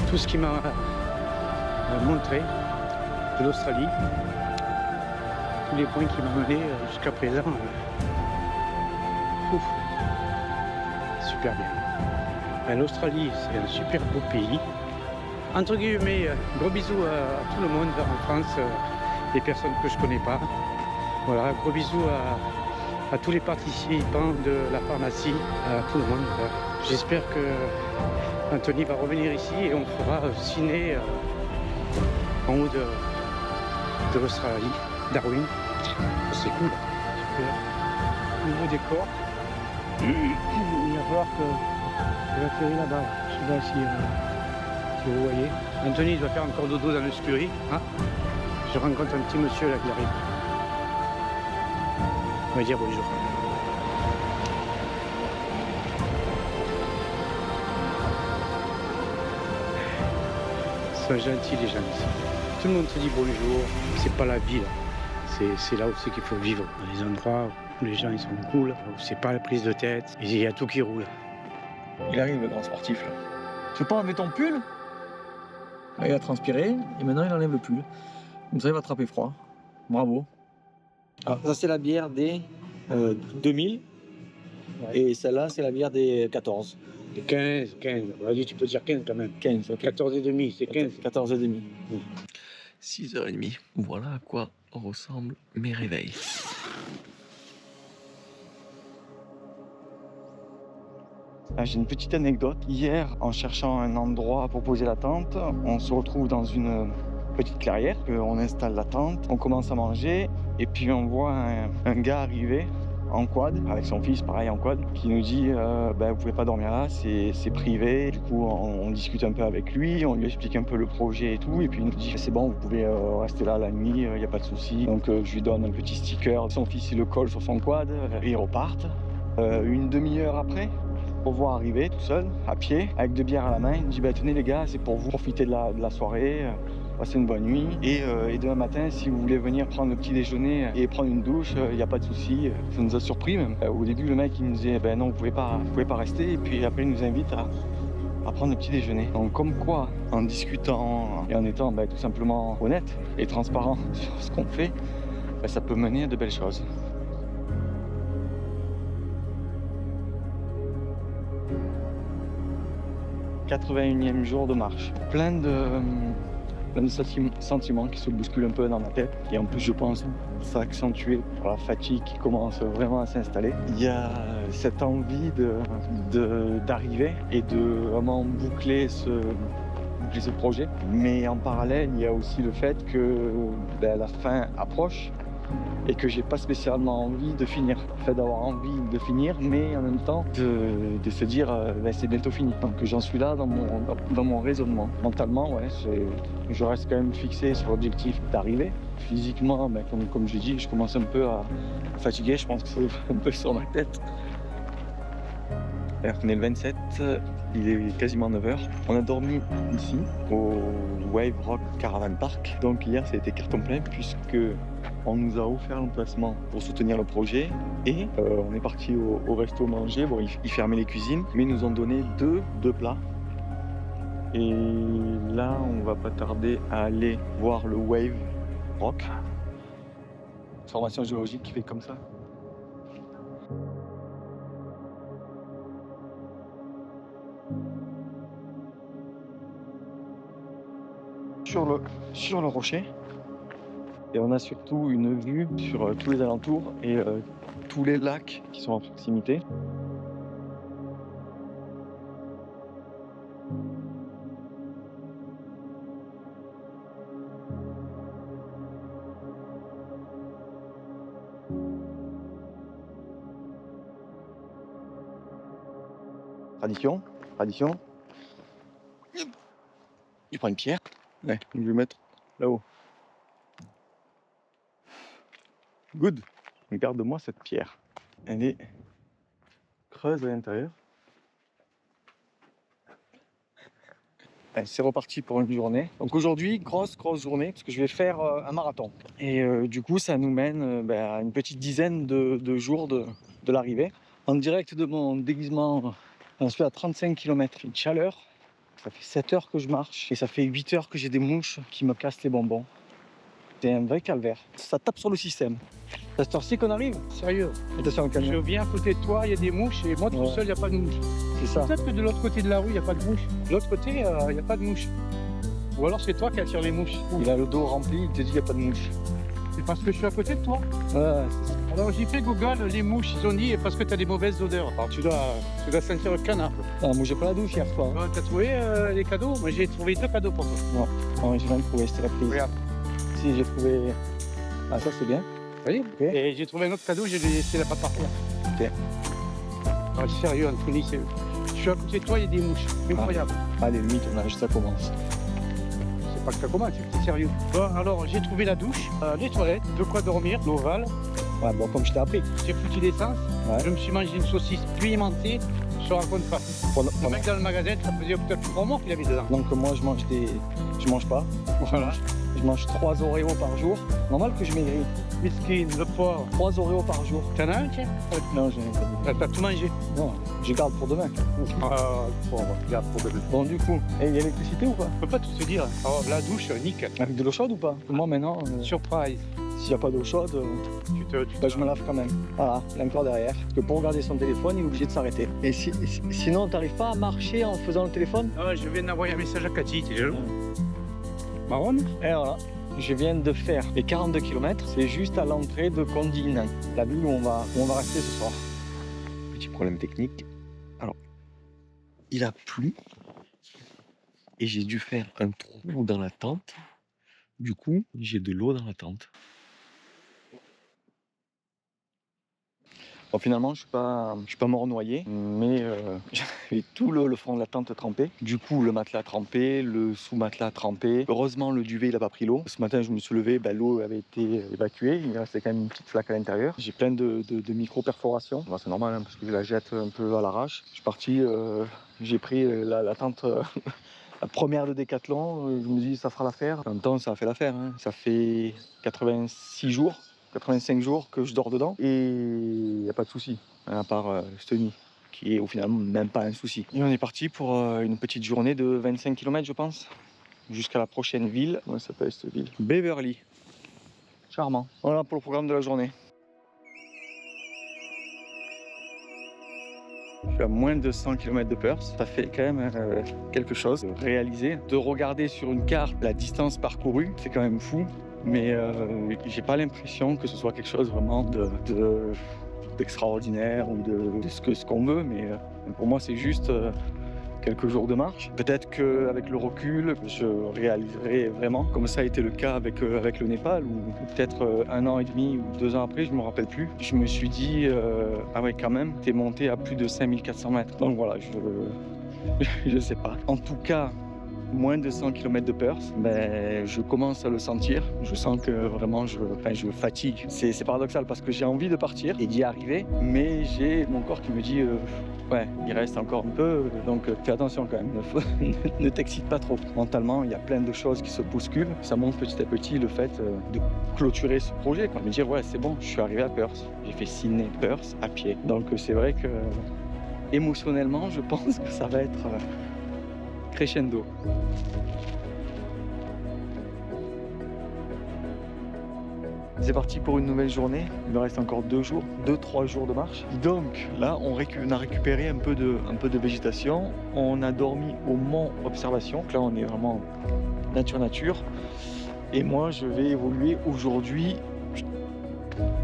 Speaker 3: Tout ce qui m'a montré de l'Australie, tous les points qui m'ont mené jusqu'à présent, ouf, super bien. L'Australie, c'est un super beau pays. Entre guillemets, gros bisous à tout le monde en France, les personnes que je connais pas. Voilà, gros bisous à tous les participants de la pharmacie, à tout le monde. J'espère que Anthony va revenir ici et on fera ciné en haut de l'Australie, Darwin. C'est cool, super. Nouveau décor. Il va falloir que je atterrir là-bas. Je sais pas si vous voyez. Anthony doit faire encore dodo dans le scurry. Hein, je rencontre un petit monsieur là qui arrive. On va dire bonjour. Ils sont gentils les gens ici. Tout le monde se dit bonjour. C'est pas la ville. C'est là aussi qu'il faut vivre. Dans les endroits où les gens ils sont cool, où c'est pas la prise de tête. Il y a tout qui roule.
Speaker 5: Il arrive le grand sportif là. Tu veux pas enlever ton pull? Là, il a transpiré et maintenant il enlève le pull. Comme ça il va attraper froid. Bravo. Alors, ça c'est la bière des 2000 ouais. Et celle-là c'est la bière des 14.
Speaker 3: 15. Vas-y, tu peux dire 15 quand même.
Speaker 5: 15, ok.
Speaker 3: 14 et demi, c'est 15.
Speaker 5: 14 et demi.
Speaker 1: 6h30. Voilà à quoi ressemblent mes réveils.
Speaker 2: J'ai une petite anecdote. Hier, en cherchant un endroit pour poser la tente, on se retrouve dans une petite clairière. On installe la tente, on commence à manger et puis on voit un gars arriver en quad, avec son fils pareil en quad, qui nous dit vous pouvez pas dormir là, c'est privé. Du coup on discute un peu avec lui, on lui explique un peu le projet et tout, et puis il nous dit c'est bon, vous pouvez rester là la nuit, il n'y a pas de souci. Donc je lui donne un petit sticker, son fils il le colle sur son quad et ils repartent. Une demi-heure après, on voit arriver tout seul, à pied, avec 2 bières à la main. Il me dit tenez les gars, c'est pour vous, profiter de la soirée, passez une bonne nuit. Et demain matin, si vous voulez venir prendre le petit déjeuner et prendre une douche, il n'y a pas de souci. Ça nous a surpris même. Au début, le mec il nous disait non, vous pouvez pas rester. Et puis après, il nous invite à prendre le petit déjeuner. Donc comme quoi, en discutant et en étant tout simplement honnête et transparent sur ce qu'on fait, ça peut mener à de belles choses. 81e jour de marche. Plein de sentiments qui se bousculent un peu dans ma tête. Et en plus, je pense, ça accentué par la fatigue qui commence vraiment à s'installer. Il y a cette envie d'arriver et de vraiment boucler ce projet. Mais en parallèle, il y a aussi le fait que la fin approche et que j'ai pas spécialement envie de finir. Le fait d'avoir envie de finir, mais en même temps de se dire c'est bientôt fini. Donc j'en suis là dans mon raisonnement. Mentalement, ouais, je reste quand même fixé sur l'objectif d'arriver. Physiquement, comme je dis, je commence un peu à fatiguer, je pense que c'est un peu sur ma tête. On est le 27, il est quasiment 9h. On a dormi ici, au Wave Rock Caravan Park. Donc hier, ça a été carton plein puisque on nous a offert l'emplacement pour soutenir le projet. Et on est parti au resto manger. Bon, ils fermaient les cuisines, mais ils nous ont donné deux plats. Et là, on va pas tarder à aller voir le Wave Rock. Formation géologique qui fait comme ça. Sur le rocher. Et on a surtout une vue sur tous les alentours et tous les lacs qui sont à proximité.
Speaker 1: Tradition, tradition. Je prends une pierre. Ouais, je vais le mettre là-haut. Good. Regarde-moi cette pierre. Elle est creuse à l'intérieur. C'est reparti pour une journée. Donc aujourd'hui, grosse journée, parce que je vais faire un marathon. Et du coup, ça nous mène à une petite dizaine de jours de l'arrivée. En direct de mon déguisement, j'en suis à 35 km. Une chaleur, ça fait 7 heures que je marche et ça fait 8 heures que j'ai des mouches qui me cassent les bonbons. C'est un vrai calvaire. Ça tape sur le système. C'est à cette heure-ci qu'on arrive.
Speaker 3: Sérieux.
Speaker 1: Attention, le
Speaker 3: Je
Speaker 1: camion.
Speaker 3: viens à côté de toi, il y a des mouches et moi tout seul, il n'y a pas de mouches.
Speaker 1: C'est ça.
Speaker 3: Peut-être que de l'autre côté de la rue, il n'y a pas de mouches. De l'autre côté, il n'y a pas de mouches. Ou alors c'est toi qui attire les mouches.
Speaker 1: Il a le dos rempli, il te dit qu'il n'y a pas de mouche.
Speaker 3: C'est parce que je suis à côté de toi.
Speaker 1: Ouais,
Speaker 3: Alors j'ai fait Google, les mouches, ils ont dit parce que tu as des mauvaises odeurs. Alors tu dois sentir le canard.
Speaker 1: ah, moi j'ai pas la douche hier soir.
Speaker 3: Tu as trouvé les cadeaux? Moi j'ai trouvé 2 cadeaux pour toi.
Speaker 1: Non, j'ai rien trouvé, c'était la prise.
Speaker 3: Regarde.
Speaker 1: Si, j'ai trouvé. Ah, ça c'est bien.
Speaker 3: Oui.
Speaker 1: Ok.
Speaker 3: Et j'ai trouvé un autre cadeau, j'ai laissé la patte par terre.
Speaker 1: Ok.
Speaker 3: Ah, sérieux, Anthony, je suis à côté de toi, il y a des mouches. Incroyable.
Speaker 1: Allez, limite, on a juste ça commence.
Speaker 3: C'est pas que ça commence, c'est sérieux. Bon, alors j'ai trouvé la douche, les toilettes, de quoi dormir, l'ovale.
Speaker 1: Ouais, bon, comme je t'ai appris.
Speaker 3: J'ai foutu l'essence,
Speaker 1: Ouais.
Speaker 3: je me suis mangé une saucisse pimentée, je te raconte pas. Le mec dans le magasin, ça faisait peut-être 3 mois qu'il avait dedans.
Speaker 1: Donc moi je mange pas.
Speaker 3: Voilà.
Speaker 1: Je mange 3 Oreos par jour. Normal que je maigris.
Speaker 3: Miskin, le porc.
Speaker 1: 3 Oreos par jour.
Speaker 3: T'en as un, tiens?
Speaker 1: Non, je n'ai pas dit.
Speaker 3: T'as tout mangé?
Speaker 1: Non, je garde pour demain.
Speaker 3: Ah, bon, regarde, pour bébé.
Speaker 1: Bon, du coup, et il y a l'électricité ou pas?
Speaker 3: Je peux pas tout te dire. Alors, la douche, nickel.
Speaker 1: Avec de l'eau chaude ou pas? Moi maintenant,
Speaker 3: Surprise.
Speaker 1: s'il n'y a pas d'eau chaude, je me lave quand même. Voilà, l'encore derrière. Parce que pour regarder son téléphone, il est obligé de s'arrêter. Et sinon, t'arrives pas à marcher en faisant le téléphone?
Speaker 3: Ah, je viens d'envoyer un message à Cathy, t'es jaloux? Marron?
Speaker 1: Et voilà, je viens de faire les 42 km, c'est juste à l'entrée de Condignan, la ville où on va rester ce soir. Petit problème technique. Alors, il a plu et j'ai dû faire un trou dans la tente. Du coup, j'ai de l'eau dans la tente. Bon, finalement, je suis pas mort noyé, mais j'avais tout le fond de la tente trempé. Du coup, le matelas trempé, le sous-matelas trempé. Heureusement, le duvet, il a pas pris l'eau. Ce matin, je me suis levé, l'eau avait été évacuée. Il restait quand même une petite flaque à l'intérieur. J'ai plein de micro-perforations. Bon, c'est normal, hein, parce que je la jette un peu à l'arrache. Je suis parti, j'ai pris la tente... La première de Décathlon, je me dis ça fera l'affaire. En même temps, ça a fait l'affaire. Hein. Ça fait 85 jours que je dors dedans et il n'y a pas de souci, à part cette nuit, qui est au final même pas un souci. Et on est parti pour une petite journée de 25 km, je pense, jusqu'à la prochaine ville. Comment ça s'appelle cette ville? Beverly. Charmant. Voilà pour le programme de la journée. Je suis à moins de 100 km de Perth. Ça fait quand même quelque chose de réaliser. De regarder sur une carte la distance parcourue, c'est quand même fou. Mais j'ai pas l'impression que ce soit quelque chose vraiment d'extraordinaire ou de ce qu'on veut. Mais pour moi, c'est juste quelques jours de marche. Peut-être qu'avec le recul, je réaliserai vraiment, comme ça a été le cas avec le Népal, ou peut-être 1 an et demi ou 2 ans après, je me rappelle plus. Je me suis dit, ah ouais, quand même, t'es monté à plus de 5400 mètres. Donc voilà, je sais pas. En tout cas, moins de 100 km de Perth, je commence à le sentir. Je sens que vraiment je fatigue. C'est paradoxal parce que j'ai envie de partir et d'y arriver, mais j'ai mon corps qui me dit ouais, il reste encore un peu, donc fais attention quand même, ne t'excite pas trop. Mentalement, il y a plein de choses qui se bousculent. Ça montre petit à petit le fait de clôturer ce projet, quoi. Me dire ouais, c'est bon, je suis arrivé à Perth. J'ai fait Sydney-Perth à pied. Donc c'est vrai que émotionnellement, je pense que ça va être crescendo. C'est parti pour une nouvelle journée. Il me reste encore 2-3 jours de marche. Donc là, on a récupéré un peu de végétation. On a dormi au Mont Observation. Donc là, on est vraiment nature. Et moi, je vais évoluer aujourd'hui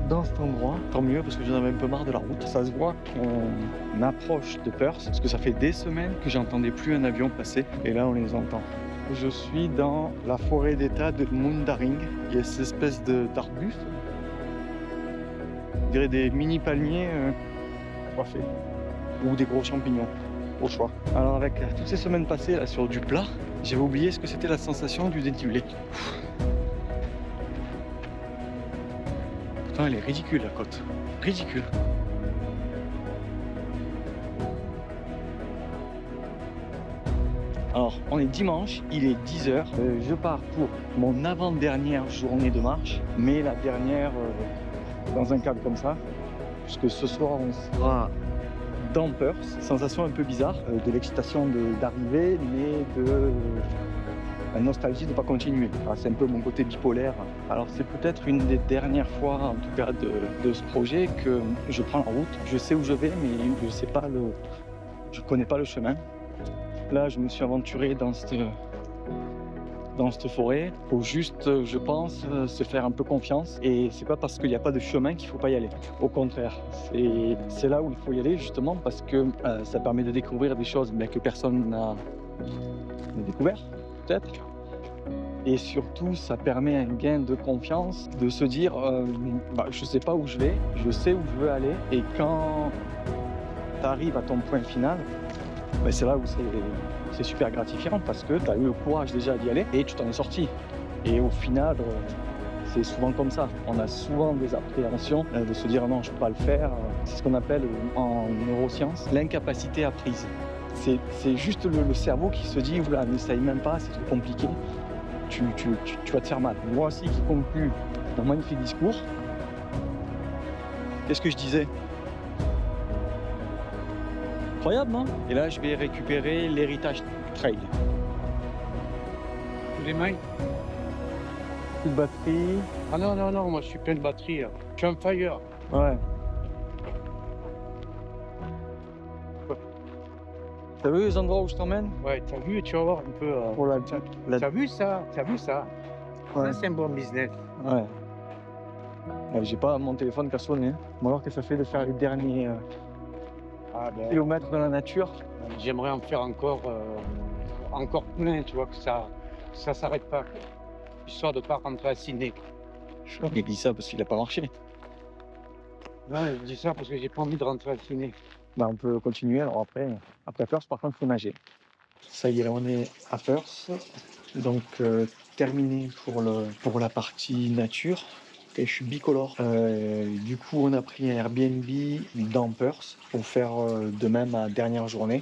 Speaker 1: dans cet endroit. Tant mieux, parce que j'en avais un peu marre de la route. Ça se voit qu'on approche de Perth, parce que ça fait des semaines que j'entendais plus un avion passer. Et là, on les entend. Je suis dans la forêt d'état de Mundaring. Il y a cette espèce d'arbustes. On dirait des mini palmiers coiffés. Ou des gros champignons.
Speaker 2: au choix. Alors avec toutes ces semaines passées là, sur du plat, j'avais oublié ce que c'était la sensation du dénivelé. Putain, elle est ridicule la côte. Ridicule. Alors, on est dimanche, il est 10h. Je pars pour mon avant-dernière journée de marche, mais la dernière dans un cadre comme ça, puisque ce soir on sera dans Perth. Sensation un peu bizarre, de l'excitation d'arriver, mais de la nostalgie de ne pas continuer. C'est un peu mon côté bipolaire. Alors c'est peut-être une des dernières fois, en tout cas, de ce projet que je prends la route. Je sais où je vais, mais je connais pas le chemin. Là, je me suis aventuré dans cette forêt. Il faut juste, je pense, se faire un peu confiance. Et c'est pas parce qu'il n'y a pas de chemin qu'il faut pas y aller. Au contraire, c'est là où il faut y aller justement parce que ça permet de découvrir des choses que personne n'a découvert, peut-être. Et surtout, ça permet un gain de confiance, de se dire, je sais pas où je vais, je sais où je veux aller. Et quand tu arrives à ton point final, c'est là où c'est super gratifiant parce que tu as eu le courage déjà d'y aller et tu t'en es sorti. Et au final, c'est souvent comme ça. On a souvent des appréhensions de se dire non, je ne peux pas le faire. C'est ce qu'on appelle en neurosciences l'incapacité apprise. C'est juste le cerveau qui se dit oula, n'essaye même pas, c'est trop compliqué. Tu vas te faire mal. Moi aussi qui conclue un magnifique discours. Qu'est-ce que je disais ? Incroyable, non? Et là, je vais récupérer l'héritage trail.
Speaker 3: Les mains.
Speaker 2: Plus de batterie.
Speaker 3: Ah non, moi je suis plein de batterie là. Je suis un fire.
Speaker 2: Ouais. T'as vu les endroits où je t'emmène?
Speaker 3: Ouais, t'as vu, tu vas voir un peu. T'as vu ça?
Speaker 2: Ouais.
Speaker 3: Ça, c'est un bon business.
Speaker 2: Ouais. J'ai pas mon téléphone qui a sonné. Bon, alors que ça fait de faire les derniers kilomètres dans la nature.
Speaker 3: J'aimerais en faire encore plein, tu vois, que ça s'arrête pas. Histoire de pas rentrer à Sydney.
Speaker 2: Il dit ça parce qu'il a pas marché.
Speaker 3: Ouais, je dis ça parce que j'ai pas envie de rentrer à Sydney.
Speaker 2: On peut continuer. Alors après Perth, par contre, il faut nager. Ça y est, on est à Perth. Donc, terminé pour la partie nature. Et je suis bicolore. Du coup, on a pris un Airbnb dans Perth pour faire demain ma dernière journée.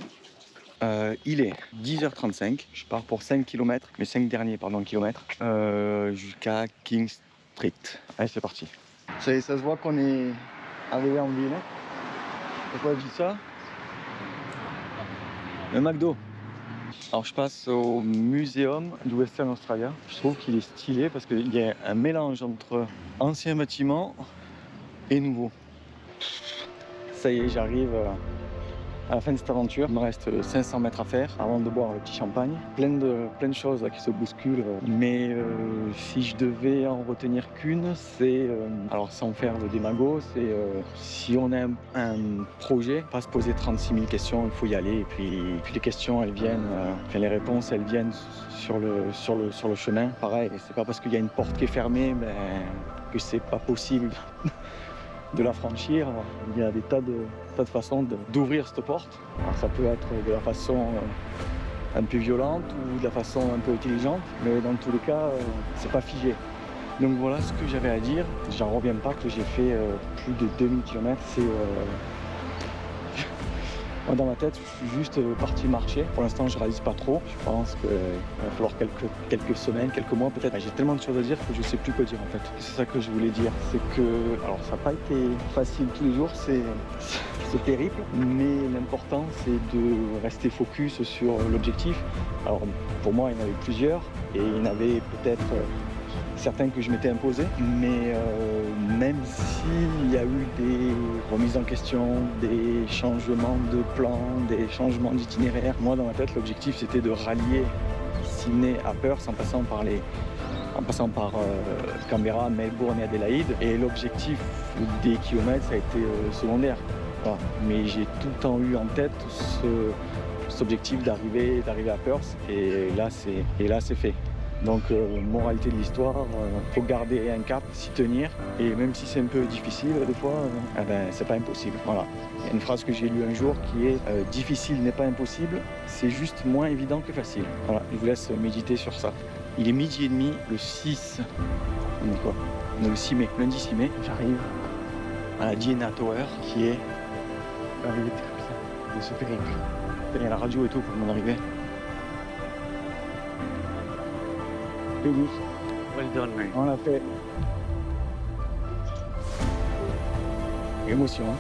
Speaker 2: Il est 10h35. Je pars pour 5 km, mes 5 derniers kilomètres, jusqu'à King Street. Allez, c'est parti. Ça se voit qu'on est arrivé en ville. Pourquoi je dis ça? Le McDo. Alors je passe au muséum du Western Australia. Je trouve qu'il est stylé parce qu'il y a un mélange entre ancien bâtiment et nouveau. Ça y est, j'arrive à la fin de cette aventure. Il me reste 500 mètres à faire avant de boire le petit champagne. Plein de choses là, qui se bousculent. Mais si je devais en retenir qu'une, c'est, alors sans faire le démago, c'est si on a un projet, pas se poser 36 000 questions, il faut y aller. Et puis les questions, elles viennent, les réponses, elles viennent sur le chemin. Pareil, c'est pas parce qu'il y a une porte qui est fermée que c'est pas possible de la franchir. Il y a des tas de façons d'ouvrir cette porte. Alors, ça peut être de la façon un peu violente ou de la façon un peu intelligente, mais dans tous les cas, c'est pas figé. Donc voilà ce que j'avais à dire. J'en reviens pas que j'ai fait plus de 2000 km. Moi, dans ma tête, je suis juste parti marcher. Pour l'instant, je réalise pas trop. Je pense qu'il va falloir quelques semaines, quelques mois peut-être. J'ai tellement de choses à dire que je sais plus quoi dire en fait. C'est ça que je voulais dire. C'est que, alors ça n'a pas été facile tous les jours, c'est terrible. Mais l'important, c'est de rester focus sur l'objectif. Alors pour moi, il y en avait plusieurs. Et il y en avait peut-être certains que je m'étais imposé, mais même s'il y a eu des remises en question, des changements de plan, des changements d'itinéraire, moi dans ma tête l'objectif c'était de rallier Sydney à Perth en passant par Canberra, Melbourne et Adélaïde, et l'objectif des kilomètres ça a été secondaire. Voilà. Mais j'ai tout le temps eu en tête cet objectif d'arriver à Perth, et là c'est fait. Donc, moralité de l'histoire, faut garder un cap, s'y tenir. Et même si c'est un peu difficile, des fois, c'est pas impossible. Voilà. Il y a une phrase que j'ai lue un jour qui est difficile n'est pas impossible, c'est juste moins évident que facile. Voilà, je vous laisse méditer sur ça. Il est 12h30, le 6. On est quoi? On est le 6 mai, lundi 6 mai. J'arrive à la Dienna Tower, qui est l'arrivée de ce périple. Il y a la radio et tout pour mon arrivée. Fini.
Speaker 3: Well done, man.
Speaker 2: On l'a fait. Émotion, hein.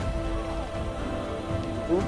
Speaker 2: Oh.